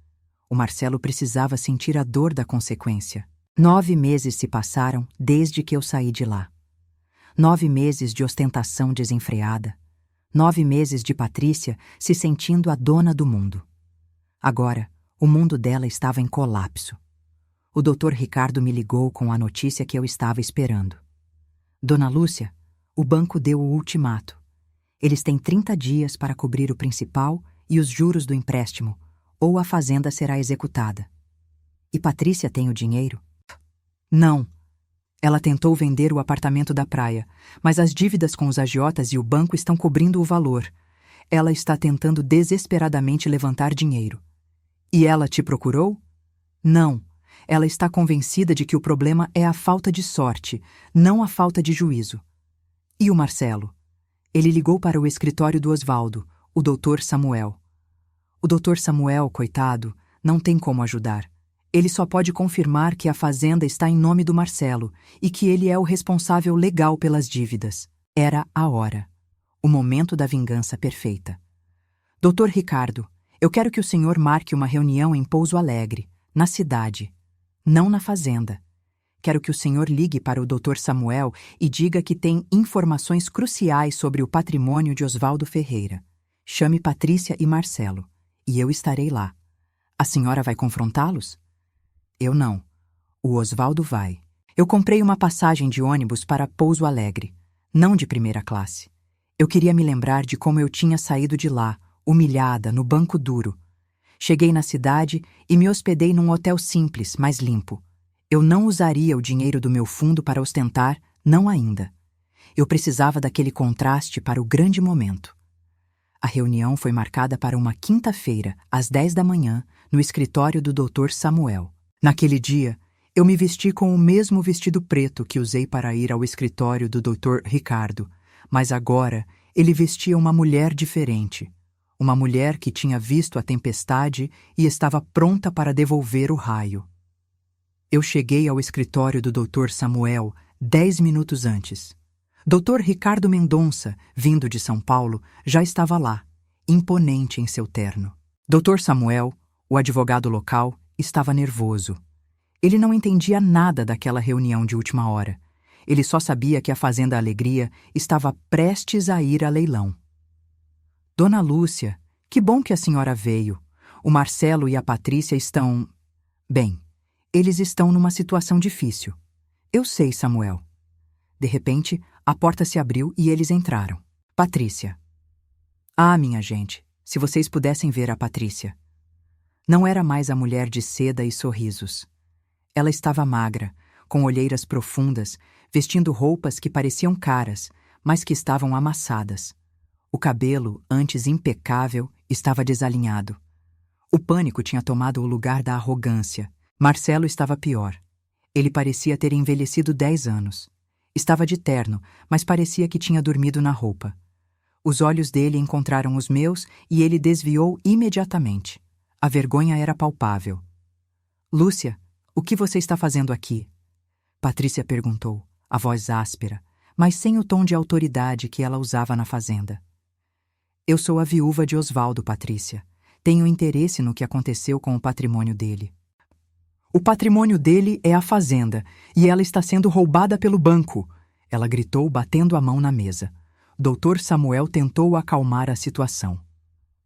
O Marcelo precisava sentir a dor da consequência. 9 meses se passaram desde que eu saí de lá. 9 meses de ostentação desenfreada. 9 meses de Patrícia se sentindo a dona do mundo. Agora, o mundo dela estava em colapso. O Dr. Ricardo me ligou com a notícia que eu estava esperando. Dona Lúcia, o banco deu o ultimato. Eles têm 30 dias para cobrir o principal e os juros do empréstimo, ou a fazenda será executada. E Patrícia tem o dinheiro? Não. Ela tentou vender o apartamento da praia, mas as dívidas com os agiotas e o banco estão cobrindo o valor. Ela está tentando desesperadamente levantar dinheiro. E ela te procurou? Não. Ela está convencida de que o problema é a falta de sorte, não a falta de juízo. E o Marcelo? Ele ligou para o escritório do Osvaldo, o Dr. Samuel. O Dr. Samuel, coitado, não tem como ajudar. Ele só pode confirmar que a fazenda está em nome do Marcelo e que ele é o responsável legal pelas dívidas. Era a hora. O momento da vingança perfeita. Dr. Ricardo, eu quero que o senhor marque uma reunião em Pouso Alegre, na cidade, não na fazenda. Quero que o senhor ligue para o Dr. Samuel e diga que tem informações cruciais sobre o patrimônio de Osvaldo Ferreira. Chame Patrícia e Marcelo, e eu estarei lá. A senhora vai confrontá-los? Eu não. O Osvaldo vai. Eu comprei uma passagem de ônibus para Pouso Alegre, não de primeira classe. Eu queria me lembrar de como eu tinha saído de lá, humilhada, no banco duro. Cheguei na cidade e me hospedei num hotel simples, mas limpo. Eu não usaria o dinheiro do meu fundo para ostentar, não ainda. Eu precisava daquele contraste para o grande momento. A reunião foi marcada para uma quinta-feira, às 10 da manhã, no escritório do Dr. Samuel. Naquele dia, eu me vesti com o mesmo vestido preto que usei para ir ao escritório do Dr. Ricardo, mas agora ele vestia uma mulher diferente. Uma mulher que tinha visto a tempestade e estava pronta para devolver o raio. Eu cheguei ao escritório do Dr. Samuel 10 minutos antes. Dr. Ricardo Mendonça, vindo de São Paulo, já estava lá, imponente em seu terno. Dr. Samuel, o advogado local, estava nervoso. Ele não entendia nada daquela reunião de última hora. Ele só sabia que a Fazenda Alegria estava prestes a ir a leilão. Dona Lúcia, que bom que a senhora veio. O Marcelo e a Patrícia estão... Bem, eles estão numa situação difícil. Eu sei, Samuel. De repente, a porta se abriu e eles entraram. Patrícia. Ah, minha gente, Se vocês pudessem ver a Patrícia. Não era mais a mulher de seda e sorrisos. Ela estava magra, com olheiras profundas, vestindo roupas que pareciam caras, mas que estavam amassadas. O cabelo, antes impecável, estava desalinhado. O pânico tinha tomado o lugar da arrogância. Marcelo estava pior. Ele parecia ter envelhecido 10 anos. Estava de terno, mas parecia que tinha dormido na roupa. Os olhos dele encontraram os meus e ele desviou imediatamente. A vergonha era palpável. Lúcia, o que você está fazendo aqui? Patrícia perguntou, a voz áspera, mas sem o tom de autoridade que ela usava na fazenda. Eu sou a viúva de Osvaldo, Patrícia. Tenho interesse no que aconteceu com o patrimônio dele. O patrimônio dele é a fazenda, e ela está sendo roubada pelo banco, ela gritou, batendo a mão na mesa. Dr. Samuel tentou acalmar a situação.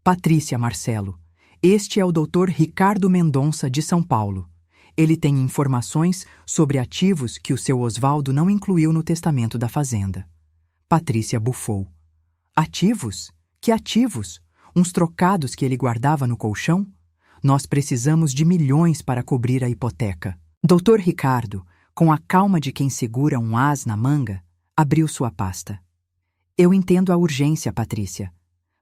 Patrícia, Marcelo, este é o Dr. Ricardo Mendonça, de São Paulo. Ele tem informações sobre ativos que o seu Osvaldo não incluiu no testamento da fazenda. Patrícia bufou. Ativos? Que ativos? Uns trocados que ele guardava no colchão? Nós precisamos de milhões para cobrir a hipoteca. Dr. Ricardo, com a calma de quem segura um ás na manga, abriu sua pasta. Eu entendo a urgência, Patrícia,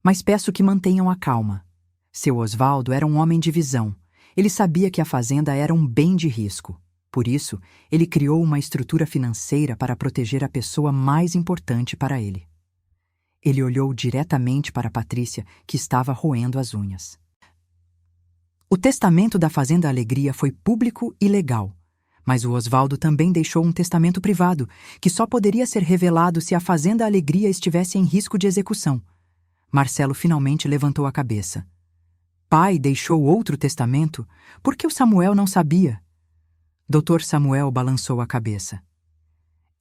mas peço que mantenham a calma. Seu Osvaldo era um homem de visão. Ele sabia que a fazenda era um bem de risco. Por isso, ele criou uma estrutura financeira para proteger a pessoa mais importante para ele. Ele olhou diretamente para Patrícia, que estava roendo as unhas. O testamento da Fazenda Alegria foi público e legal, mas o Osvaldo também deixou um testamento privado, que só poderia ser revelado se a Fazenda Alegria estivesse em risco de execução. Marcelo finalmente levantou a cabeça. Pai deixou outro testamento? Por que o Samuel não sabia? Dr. Samuel balançou a cabeça.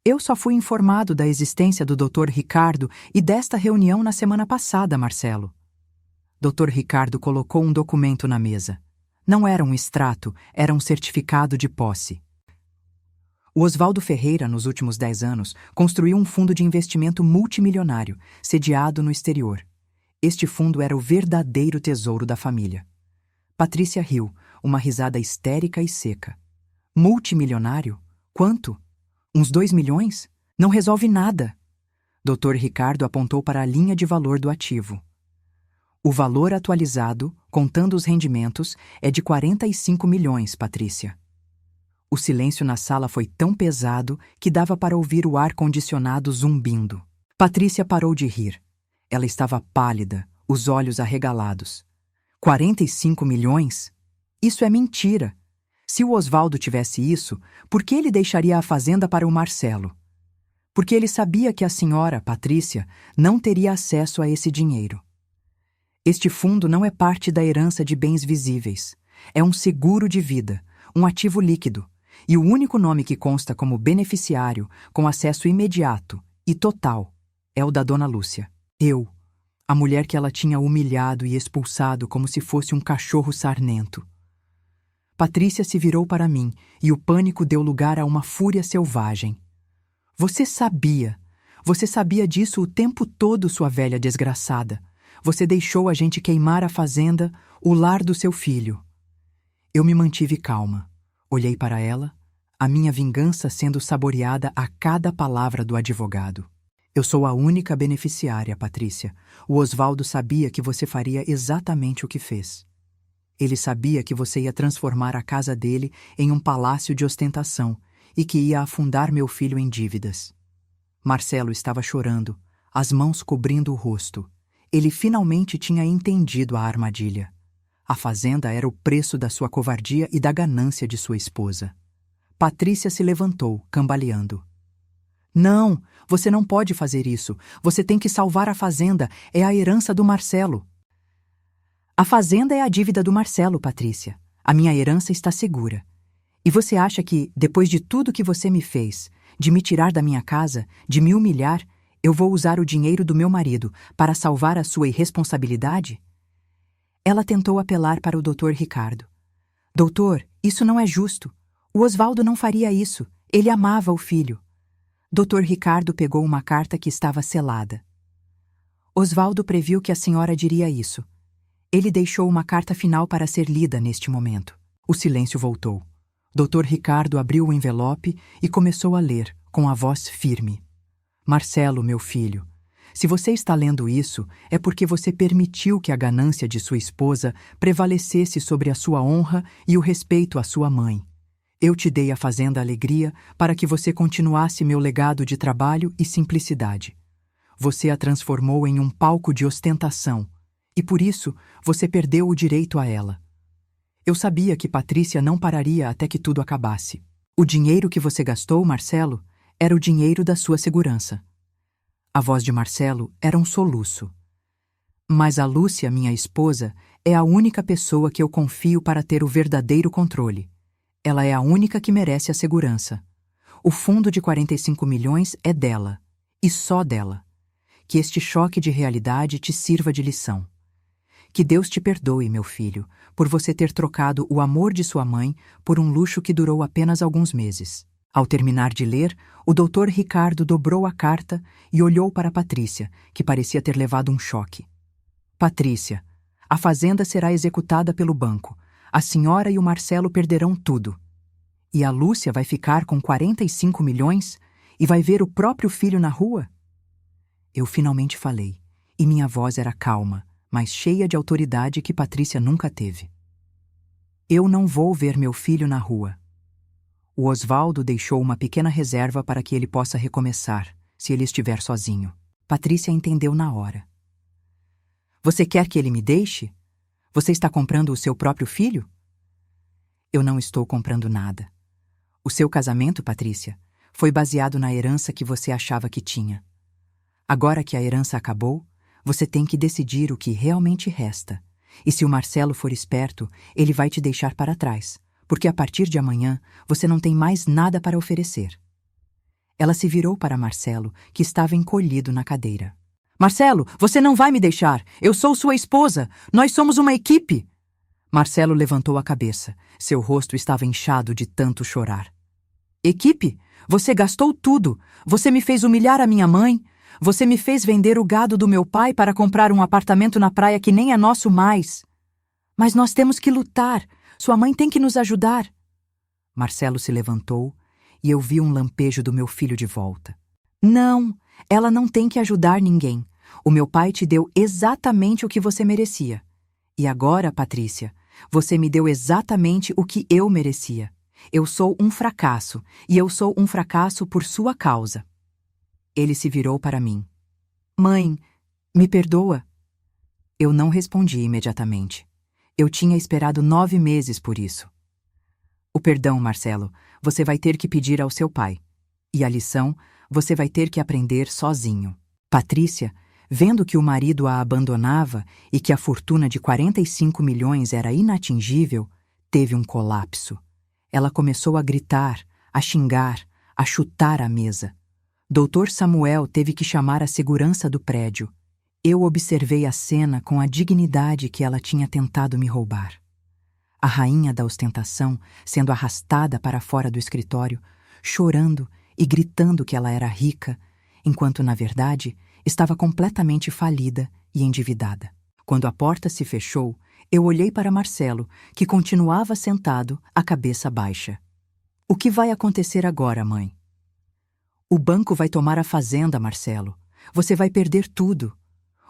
Eu só fui informado da existência do Dr. Ricardo e desta reunião na semana passada, Marcelo. Dr. Ricardo colocou um documento na mesa. Não era um extrato, era um certificado de posse. O Osvaldo Ferreira, nos últimos 10 anos, construiu um fundo de investimento multimilionário, sediado no exterior. Este fundo era o verdadeiro tesouro da família. Patrícia riu, uma risada histérica e seca. Multimilionário? Quanto? Uns 2 milhões? Não resolve nada. Dr. Ricardo apontou para a linha de valor do ativo. O valor atualizado, contando os rendimentos, é de 45 milhões, Patrícia. O silêncio na sala foi tão pesado que dava para ouvir o ar-condicionado zumbindo. Patrícia parou de rir. Ela estava pálida, os olhos arregalados. 45 milhões? Isso é mentira. Se o Osvaldo tivesse isso, por que ele deixaria a fazenda para o Marcelo? Porque ele sabia que a senhora, Patrícia, não teria acesso a esse dinheiro. Este fundo não é parte da herança de bens visíveis. É um seguro de vida, um ativo líquido, e o único nome que consta como beneficiário, com acesso imediato e total, é o da Dona Lúcia. Eu, a mulher que ela tinha humilhado e expulsado como se fosse um cachorro sarnento. Patrícia se virou para mim e o pânico deu lugar a uma fúria selvagem. Você sabia disso o tempo todo, sua velha desgraçada. Você deixou a gente queimar a fazenda, o lar do seu filho. Eu me mantive calma. Olhei para ela, a minha vingança sendo saboreada a cada palavra do advogado. Eu sou a única beneficiária, Patrícia. O Osvaldo sabia que você faria exatamente o que fez. Ele sabia que você ia transformar a casa dele em um palácio de ostentação e que ia afundar meu filho em dívidas. Marcelo estava chorando, as mãos cobrindo o rosto. Ele finalmente tinha entendido a armadilha. A fazenda era o preço da sua covardia e da ganância de sua esposa. Patrícia se levantou, cambaleando. Não, você não pode fazer isso. Você tem que salvar a fazenda. É a herança do Marcelo. A fazenda é a dívida do Marcelo, Patrícia. A minha herança está segura. E você acha que, depois de tudo que você me fez, de me tirar da minha casa, de me humilhar, eu vou usar o dinheiro do meu marido para salvar a sua irresponsabilidade? Ela tentou apelar para o Dr. Ricardo. Doutor, isso não é justo. O Osvaldo não faria isso. Ele amava o filho. Dr. Ricardo pegou uma carta que estava selada. Osvaldo previu que a senhora diria isso. Ele deixou uma carta final para ser lida neste momento. O silêncio voltou. Dr. Ricardo abriu o envelope e começou a ler, com a voz firme. Marcelo, meu filho, se você está lendo isso, é porque você permitiu que a ganância de sua esposa prevalecesse sobre a sua honra e o respeito à sua mãe. Eu te dei a Fazenda Alegria para que você continuasse meu legado de trabalho e simplicidade. Você a transformou em um palco de ostentação, e por isso você perdeu o direito a ela. Eu sabia que Patrícia não pararia até que tudo acabasse. O dinheiro que você gastou, Marcelo, era o dinheiro da sua segurança. A voz de Marcelo era um soluço. Mas a Lúcia, minha esposa, é a única pessoa que eu confio para ter o verdadeiro controle. Ela é a única que merece a segurança. O fundo de 45 milhões é dela, e só dela. Que este choque de realidade te sirva de lição. Que Deus te perdoe, meu filho, por você ter trocado o amor de sua mãe por um luxo que durou apenas alguns meses. Ao terminar de ler, o Dr. Ricardo dobrou a carta e olhou para Patrícia, que parecia ter levado um choque. Patrícia, a fazenda será executada pelo banco. A senhora e o Marcelo perderão tudo. E a Lúcia vai ficar com 45 milhões e vai ver o próprio filho na rua? Eu finalmente falei, e minha voz era calma, mas cheia de autoridade que Patrícia nunca teve. Eu não vou ver meu filho na rua. O Osvaldo deixou uma pequena reserva para que ele possa recomeçar, se ele estiver sozinho. Patrícia entendeu na hora. Você quer que ele me deixe? Você está comprando o seu próprio filho? Eu não estou comprando nada. O seu casamento, Patrícia, foi baseado na herança que você achava que tinha. Agora que a herança acabou, você tem que decidir o que realmente resta. E se o Marcelo for esperto, ele vai te deixar para trás, porque a partir de amanhã você não tem mais nada para oferecer. Ela se virou para Marcelo, que estava encolhido na cadeira. Marcelo, você não vai me deixar! Eu sou sua esposa! Nós somos uma equipe! Marcelo levantou a cabeça. Seu rosto estava inchado de tanto chorar. Equipe? Você gastou tudo! Você me fez humilhar a minha mãe! Você me fez vender o gado do meu pai para comprar um apartamento na praia que nem é nosso mais! Mas nós temos que lutar! Sua mãe tem que nos ajudar! Marcelo se levantou e eu vi um lampejo do meu filho de volta. Não, ela não tem que ajudar ninguém. O meu pai te deu exatamente o que você merecia. E agora, Patrícia, você me deu exatamente o que eu merecia. Eu sou um fracasso, e eu sou um fracasso por sua causa. Ele se virou para mim. Mãe, me perdoa? Eu não respondi imediatamente. Eu tinha esperado 9 meses por isso. O perdão, Marcelo, você vai ter que pedir ao seu pai. E a lição, você vai ter que aprender sozinho. Patrícia, vendo que o marido a abandonava e que a fortuna de 45 milhões era inatingível, teve um colapso. Ela começou a gritar, a xingar, a chutar a mesa. Dr. Samuel teve que chamar a segurança do prédio. Eu observei a cena com a dignidade que ela tinha tentado me roubar. A rainha da ostentação sendo arrastada para fora do escritório, chorando e gritando que ela era rica, enquanto, na verdade, estava completamente falida e endividada. Quando a porta se fechou, eu olhei para Marcelo, que continuava sentado, a cabeça baixa. O que vai acontecer agora, mãe? O banco vai tomar a fazenda, Marcelo. Você vai perder tudo.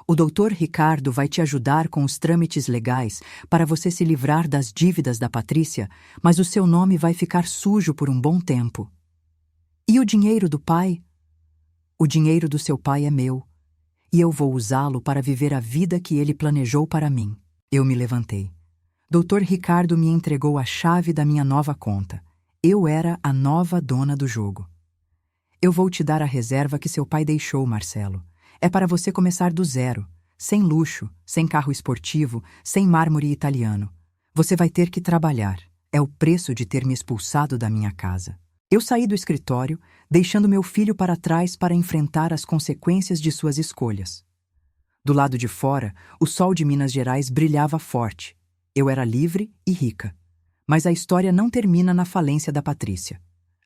O Dr. Ricardo vai te ajudar com os trâmites legais para você se livrar das dívidas da Patrícia, mas o seu nome vai ficar sujo por um bom tempo. E o dinheiro do pai? O dinheiro do seu pai é meu, e eu vou usá-lo para viver a vida que ele planejou para mim. Eu me levantei. Dr. Ricardo me entregou a chave da minha nova conta. Eu era a nova dona do jogo. Eu vou te dar a reserva que seu pai deixou, Marcelo. É para você começar do zero, sem luxo, sem carro esportivo, sem mármore italiano. Você vai ter que trabalhar. É o preço de ter me expulsado da minha casa. Eu saí do escritório, deixando meu filho para trás para enfrentar as consequências de suas escolhas. Do lado de fora, o sol de Minas Gerais brilhava forte. Eu era livre e rica. Mas a história não termina na falência da Patrícia.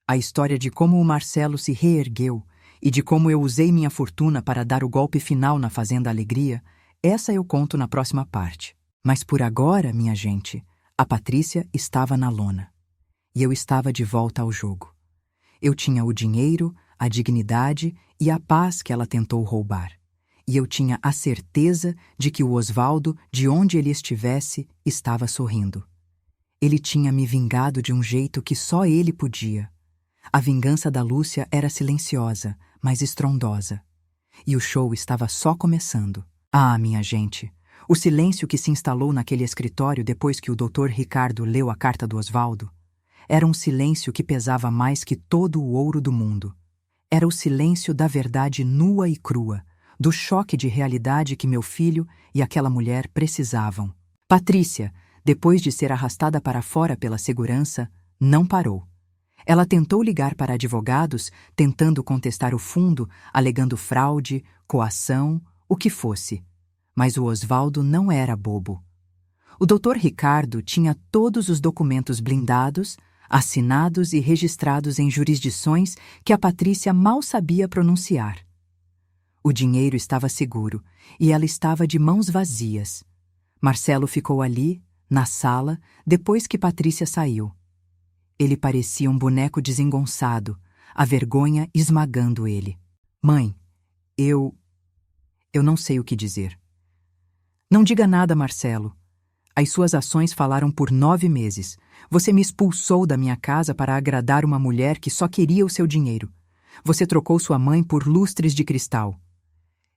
A história de como o Marcelo se reergueu e de como eu usei minha fortuna para dar o golpe final na Fazenda Alegria, essa eu conto na próxima parte. Mas por agora, minha gente, a Patrícia estava na lona. E eu estava de volta ao jogo. Eu tinha o dinheiro, a dignidade e a paz que ela tentou roubar. E eu tinha a certeza de que o Osvaldo, de onde ele estivesse, estava sorrindo. Ele tinha me vingado de um jeito que só ele podia. A vingança da Lúcia era silenciosa, mas estrondosa. E o show estava só começando. Ah, minha gente, o silêncio que se instalou naquele escritório depois que o Dr. Ricardo leu a carta do Osvaldo era um silêncio que pesava mais que todo o ouro do mundo. Era o silêncio da verdade nua e crua, do choque de realidade que meu filho e aquela mulher precisavam. Patrícia, depois de ser arrastada para fora pela segurança, não parou. Ela tentou ligar para advogados, tentando contestar o fundo, alegando fraude, coação, o que fosse. Mas o Osvaldo não era bobo. O Dr. Ricardo tinha todos os documentos blindados, assinados e registrados em jurisdições que a Patrícia mal sabia pronunciar. O dinheiro estava seguro e ela estava de mãos vazias. Marcelo ficou ali, na sala, depois que Patrícia saiu. Ele parecia um boneco desengonçado, a vergonha esmagando ele. Mãe, eu não sei o que dizer. Não diga nada, Marcelo. As suas ações falaram por 9 meses. Você me expulsou da minha casa para agradar uma mulher que só queria o seu dinheiro. Você trocou sua mãe por lustres de cristal.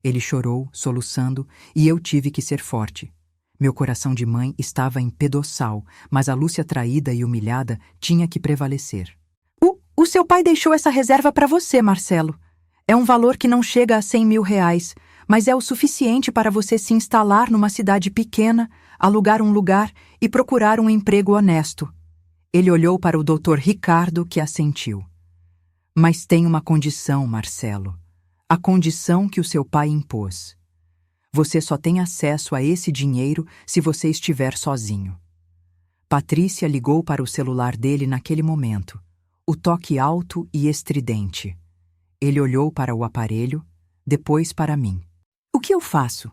Ele chorou, soluçando, e eu tive que ser forte. Meu coração de mãe estava em pedoçal, mas a Lúcia traída e humilhada tinha que prevalecer. O seu pai deixou essa reserva para você, Marcelo. É um valor que não chega a 100 mil reais, mas é o suficiente para você se instalar numa cidade pequena, alugar um lugar e procurar um emprego honesto. Ele olhou para o Dr. Ricardo, que assentiu. Mas tem uma condição, Marcelo. A condição que o seu pai impôs. Você só tem acesso a esse dinheiro se você estiver sozinho. Patrícia ligou para o celular dele naquele momento. O toque alto e estridente. Ele olhou para o aparelho, depois para mim. O que eu faço?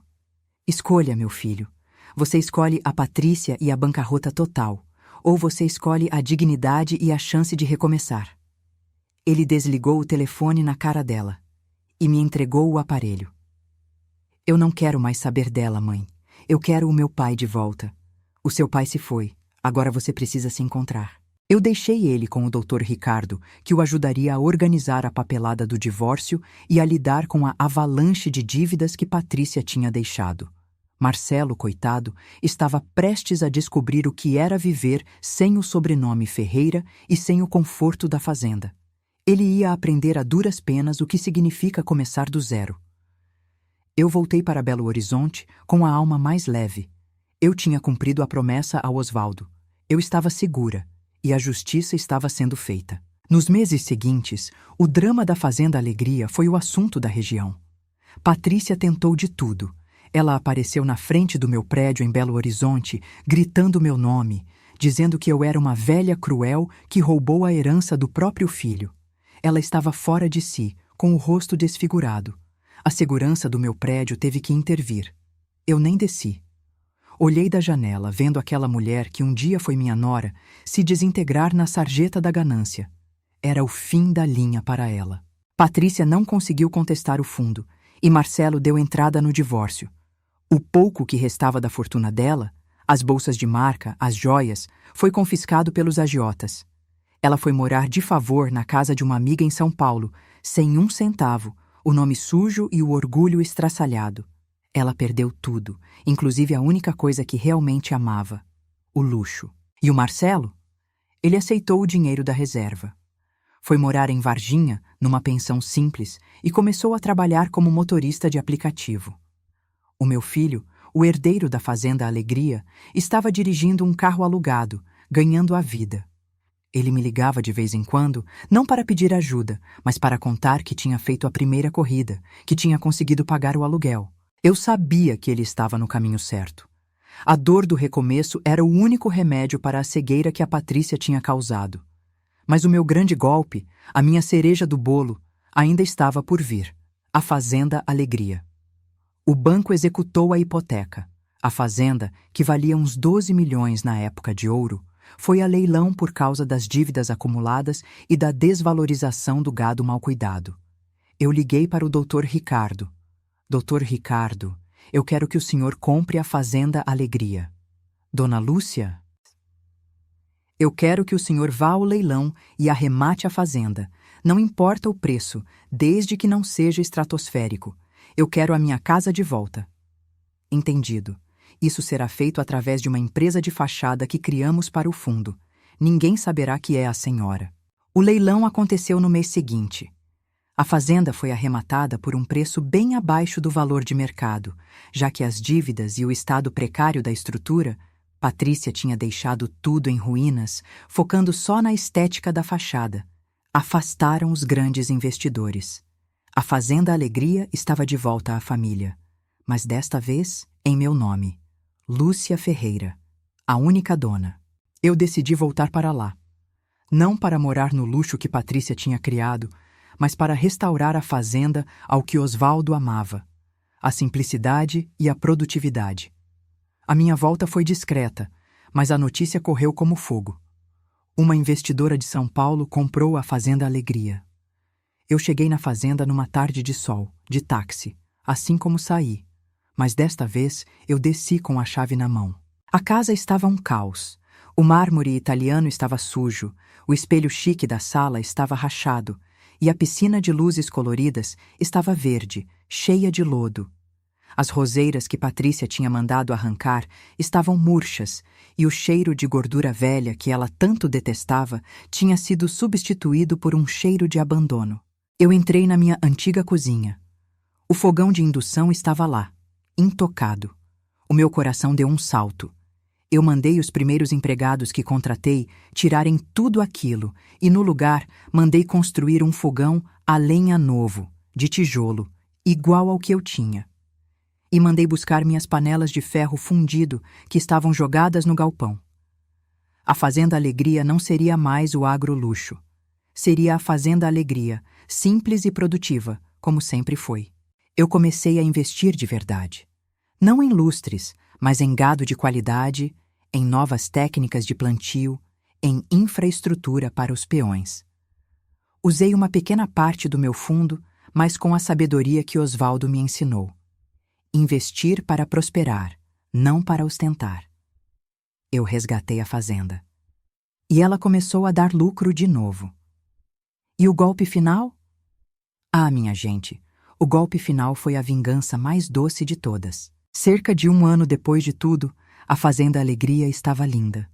Escolha, meu filho. Você escolhe a Patrícia e a bancarrota total, ou você escolhe a dignidade e a chance de recomeçar. Ele desligou o telefone na cara dela e me entregou o aparelho. Eu não quero mais saber dela, mãe. Eu quero o meu pai de volta. O seu pai se foi. Agora você precisa se encontrar. Eu deixei ele com o Dr. Ricardo, que o ajudaria a organizar a papelada do divórcio e a lidar com a avalanche de dívidas que Patrícia tinha deixado. Marcelo, coitado, estava prestes a descobrir o que era viver sem o sobrenome Ferreira e sem o conforto da fazenda. Ele ia aprender a duras penas o que significa começar do zero. Eu voltei para Belo Horizonte com a alma mais leve. Eu tinha cumprido a promessa ao Osvaldo. Eu estava segura e a justiça estava sendo feita. Nos meses seguintes, o drama da Fazenda Alegria foi o assunto da região. Patrícia tentou de tudo. Ela apareceu na frente do meu prédio em Belo Horizonte, gritando meu nome, dizendo que eu era uma velha cruel que roubou a herança do próprio filho. Ela estava fora de si, com o rosto desfigurado. A segurança do meu prédio teve que intervir. Eu nem desci. Olhei da janela, vendo aquela mulher que um dia foi minha nora se desintegrar na sarjeta da ganância. Era o fim da linha para ela. Patrícia não conseguiu contestar o fundo, e Marcelo deu entrada no divórcio. O pouco que restava da fortuna dela, as bolsas de marca, as joias, foi confiscado pelos agiotas. Ela foi morar de favor na casa de uma amiga em São Paulo, sem 1 centavo, o nome sujo e o orgulho estraçalhado. Ela perdeu tudo, inclusive a única coisa que realmente amava, o luxo. E o Marcelo? Ele aceitou o dinheiro da reserva. Foi morar em Varginha, numa pensão simples, e começou a trabalhar como motorista de aplicativo. O meu filho, o herdeiro da Fazenda Alegria, estava dirigindo um carro alugado, ganhando a vida. Ele me ligava de vez em quando, não para pedir ajuda, mas para contar que tinha feito a primeira corrida, que tinha conseguido pagar o aluguel. Eu sabia que ele estava no caminho certo. A dor do recomeço era o único remédio para a cegueira que a Patrícia tinha causado. Mas o meu grande golpe, a minha cereja do bolo, ainda estava por vir. A Fazenda Alegria. O banco executou a hipoteca. A fazenda, que valia uns 12 milhões na época de ouro, foi a leilão por causa das dívidas acumuladas e da desvalorização do gado mal cuidado. Eu liguei para o Dr. Ricardo. Dr. Ricardo, eu quero que o senhor compre a Fazenda Alegria. Dona Lúcia? Eu quero que o senhor vá ao leilão e arremate a fazenda. Não importa o preço, desde que não seja estratosférico. Eu quero a minha casa de volta. Entendido. Isso será feito através de uma empresa de fachada que criamos para o fundo. Ninguém saberá que é a senhora. O leilão aconteceu no mês seguinte. A fazenda foi arrematada por um preço bem abaixo do valor de mercado, já que as dívidas e o estado precário da estrutura, Patrícia tinha deixado tudo em ruínas, focando só na estética da fachada, afastaram os grandes investidores. A Fazenda Alegria estava de volta à família, mas desta vez em meu nome, Lúcia Ferreira, a única dona. Eu decidi voltar para lá. Não para morar no luxo que Patrícia tinha criado, mas para restaurar a fazenda ao que Osvaldo amava, a simplicidade e a produtividade. A minha volta foi discreta, mas a notícia correu como fogo. Uma investidora de São Paulo comprou a Fazenda Alegria. Eu cheguei na fazenda numa tarde de sol, de táxi, assim como saí, mas desta vez eu desci com a chave na mão. A casa estava um caos. O mármore italiano estava sujo, o espelho chique da sala estava rachado, e a piscina de luzes coloridas estava verde, cheia de lodo. As roseiras que Patrícia tinha mandado arrancar estavam murchas, e o cheiro de gordura velha que ela tanto detestava tinha sido substituído por um cheiro de abandono. Eu entrei na minha antiga cozinha. O fogão de indução estava lá, intocado. O meu coração deu um salto. Eu mandei os primeiros empregados que contratei tirarem tudo aquilo e, no lugar, mandei construir um fogão a lenha novo, de tijolo, igual ao que eu tinha. E mandei buscar minhas panelas de ferro fundido que estavam jogadas no galpão. A Fazenda Alegria não seria mais o agroluxo. Seria a Fazenda Alegria, simples e produtiva, como sempre foi. Eu comecei a investir de verdade. Não em lustres, mas em gado de qualidade, em novas técnicas de plantio, em infraestrutura para os peões. Usei uma pequena parte do meu fundo, mas com a sabedoria que Osvaldo me ensinou. Investir para prosperar, não para ostentar. Eu resgatei a fazenda. E ela começou a dar lucro de novo. E o golpe final? Ah, minha gente, o golpe final foi a vingança mais doce de todas. Cerca de 1 ano depois de tudo, a Fazenda Alegria estava linda.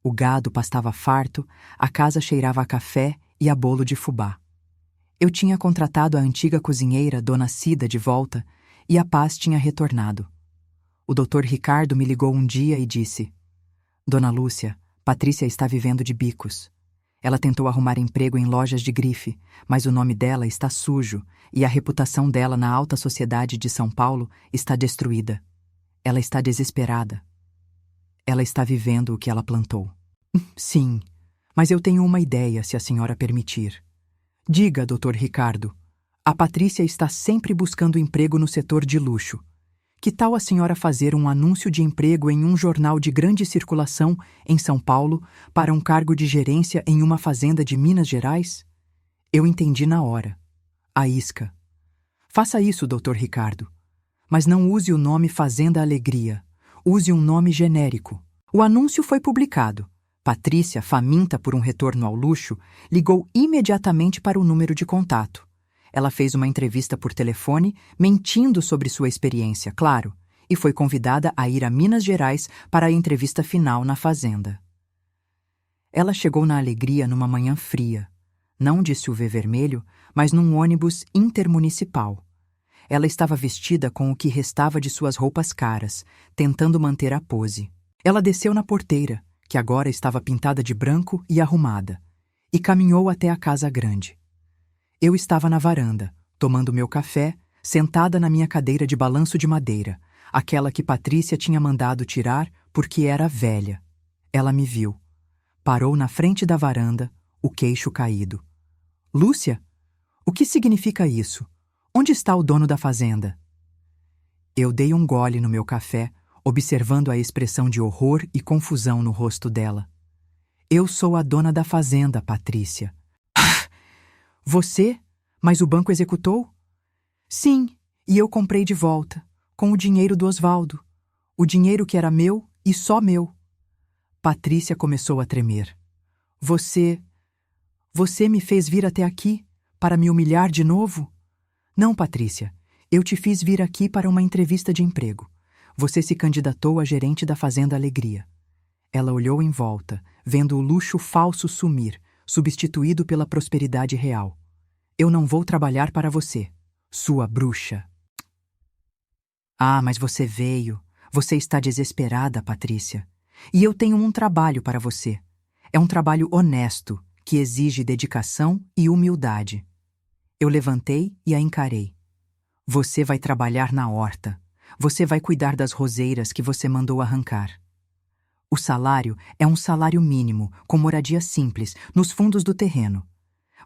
O gado pastava farto, a casa cheirava a café e a bolo de fubá. Eu tinha contratado a antiga cozinheira, Dona Cida, de volta, e a paz tinha retornado. O Dr. Ricardo me ligou um dia e disse: Dona Lúcia, Patrícia está vivendo de bicos. Ela tentou arrumar emprego em lojas de grife, mas o nome dela está sujo e a reputação dela na alta sociedade de São Paulo está destruída. Ela está desesperada. Ela está vivendo o que ela plantou. Sim, mas eu tenho uma ideia, se a senhora permitir. Diga, Dr. Ricardo, a Patrícia está sempre buscando emprego no setor de luxo. Que tal a senhora fazer um anúncio de emprego em um jornal de grande circulação em São Paulo para um cargo de gerência em uma fazenda de Minas Gerais? Eu entendi na hora. A isca. Faça isso, Dr. Ricardo. Mas não use o nome Fazenda Alegria. Use um nome genérico. O anúncio foi publicado. Patrícia, faminta por um retorno ao luxo, ligou imediatamente para o número de contato. Ela fez uma entrevista por telefone, mentindo sobre sua experiência, claro, e foi convidada a ir a Minas Gerais para a entrevista final na fazenda. Ela chegou na Alegria numa manhã fria, não de SUV vermelho, mas num ônibus intermunicipal. Ela estava vestida com o que restava de suas roupas caras, tentando manter a pose. Ela desceu na porteira, que agora estava pintada de branco e arrumada, e caminhou até a casa grande. Eu estava na varanda, tomando meu café, sentada na minha cadeira de balanço de madeira, aquela que Patrícia tinha mandado tirar porque era velha. Ela me viu. Parou na frente da varanda, o queixo caído. Lúcia, o que significa isso? Onde está o dono da fazenda? Eu dei um gole no meu café, observando a expressão de horror e confusão no rosto dela. Eu sou a dona da fazenda, Patrícia. Você? Mas o banco executou? Sim, e eu comprei de volta, com o dinheiro do Osvaldo. O dinheiro que era meu e só meu. Patrícia começou a tremer. Você me fez vir até aqui para me humilhar de novo? Não, Patrícia. Eu te fiz vir aqui para uma entrevista de emprego. Você se candidatou a gerente da Fazenda Alegria. Ela olhou em volta, vendo o luxo falso sumir, substituído pela prosperidade real. Eu não vou trabalhar para você, sua bruxa. Ah, mas você veio. Você está desesperada, Patrícia. E eu tenho um trabalho para você. É um trabalho honesto, que exige dedicação e humildade. Eu levantei e a encarei. Você vai trabalhar na horta. Você vai cuidar das roseiras que você mandou arrancar. O salário é um salário mínimo, com moradia simples, nos fundos do terreno.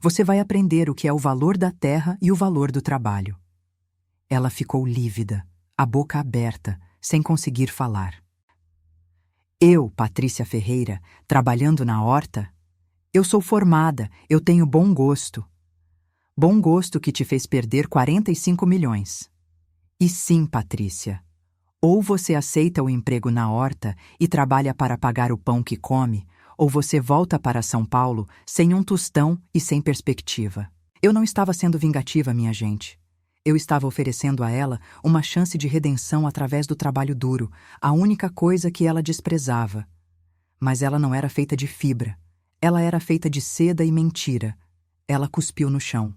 Você vai aprender o que é o valor da terra e o valor do trabalho. Ela ficou lívida, a boca aberta, sem conseguir falar. Eu, Patrícia Ferreira, trabalhando na horta? Eu sou formada, eu tenho bom gosto. Bom gosto que te fez perder 45 milhões. E sim, Patrícia, ou você aceita o emprego na horta e trabalha para pagar o pão que come, ou você volta para São Paulo sem um tostão e sem perspectiva. Eu não estava sendo vingativa, minha gente. Eu estava oferecendo a ela uma chance de redenção através do trabalho duro, a única coisa que ela desprezava. Mas ela não era feita de fibra. Ela era feita de seda e mentira. Ela cuspiu no chão.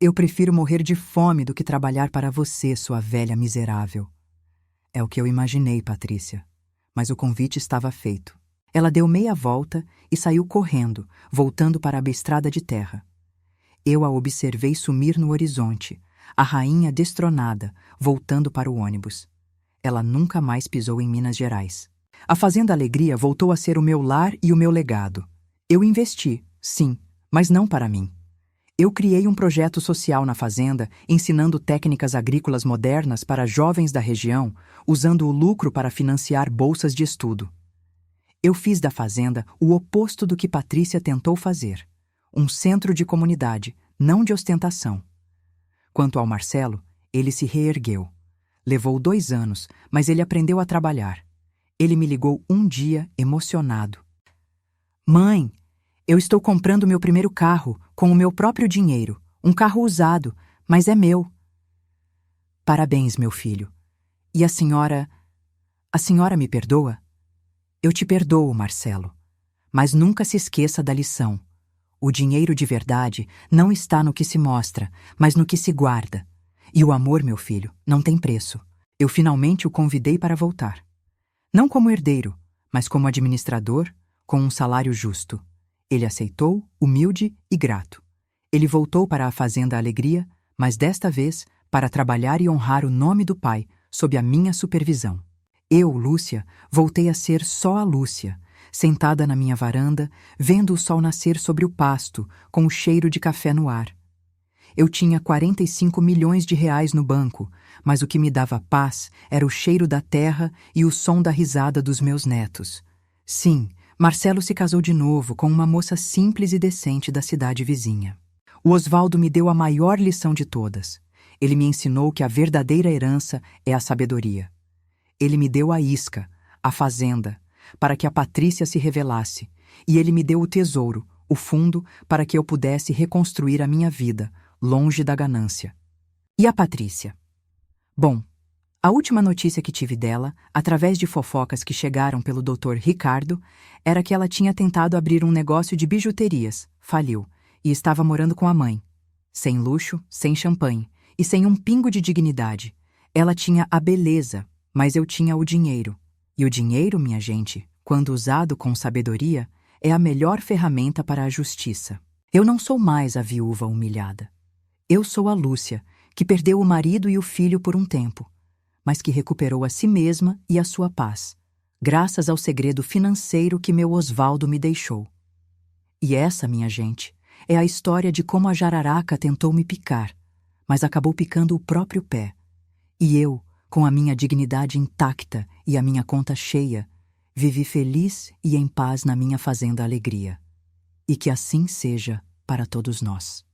Eu prefiro morrer de fome do que trabalhar para você, sua velha miserável. É o que eu imaginei, Patrícia. Mas o convite estava feito. Ela deu meia volta e saiu correndo, voltando para a estrada de terra. Eu a observei sumir no horizonte, a rainha destronada, voltando para o ônibus. Ela nunca mais pisou em Minas Gerais. A Fazenda Alegria voltou a ser o meu lar e o meu legado. Eu investi, sim, mas não para mim. Eu criei um projeto social na fazenda, ensinando técnicas agrícolas modernas para jovens da região, usando o lucro para financiar bolsas de estudo. Eu fiz da fazenda o oposto do que Patrícia tentou fazer. Um centro de comunidade, não de ostentação. Quanto ao Marcelo, ele se reergueu. Levou 2 anos, mas ele aprendeu a trabalhar. Ele me ligou um dia, emocionado. Mãe, eu estou comprando meu primeiro carro, com o meu próprio dinheiro. Um carro usado, mas é meu. Parabéns, meu filho. E a senhora... A senhora me perdoa? Eu te perdoo, Marcelo. Mas nunca se esqueça da lição. O dinheiro de verdade não está no que se mostra, mas no que se guarda. E o amor, meu filho, não tem preço. Eu finalmente o convidei para voltar. Não como herdeiro, mas como administrador, com um salário justo. Ele aceitou, humilde e grato. Ele voltou para a Fazenda Alegria, mas desta vez para trabalhar e honrar o nome do pai, sob a minha supervisão. Eu, Lúcia, voltei a ser só a Lúcia, sentada na minha varanda, vendo o sol nascer sobre o pasto, com o cheiro de café no ar. Eu tinha 45 milhões de reais no banco, mas o que me dava paz era o cheiro da terra e o som da risada dos meus netos. Sim, Marcelo se casou de novo com uma moça simples e decente da cidade vizinha. O Osvaldo me deu a maior lição de todas. Ele me ensinou que a verdadeira herança é a sabedoria. Ele me deu a isca, a fazenda, para que a Patrícia se revelasse, e ele me deu o tesouro, o fundo, para que eu pudesse reconstruir a minha vida, longe da ganância. E a Patrícia? Bom, a última notícia que tive dela, através de fofocas que chegaram pelo Dr. Ricardo, era que ela tinha tentado abrir um negócio de bijuterias, faliu, e estava morando com a mãe. Sem luxo, sem champanhe, e sem um pingo de dignidade. Ela tinha a beleza, mas eu tinha o dinheiro. E o dinheiro, minha gente, quando usado com sabedoria, é a melhor ferramenta para a justiça. Eu não sou mais a viúva humilhada. Eu sou a Lúcia, que perdeu o marido e o filho por um tempo, mas que recuperou a si mesma e a sua paz, graças ao segredo financeiro que meu Osvaldo me deixou. E essa, minha gente, é a história de como a jararaca tentou me picar, mas acabou picando o próprio pé. E eu, com a minha dignidade intacta e a minha conta cheia, vivi feliz e em paz na minha fazenda alegria. E que assim seja para todos nós.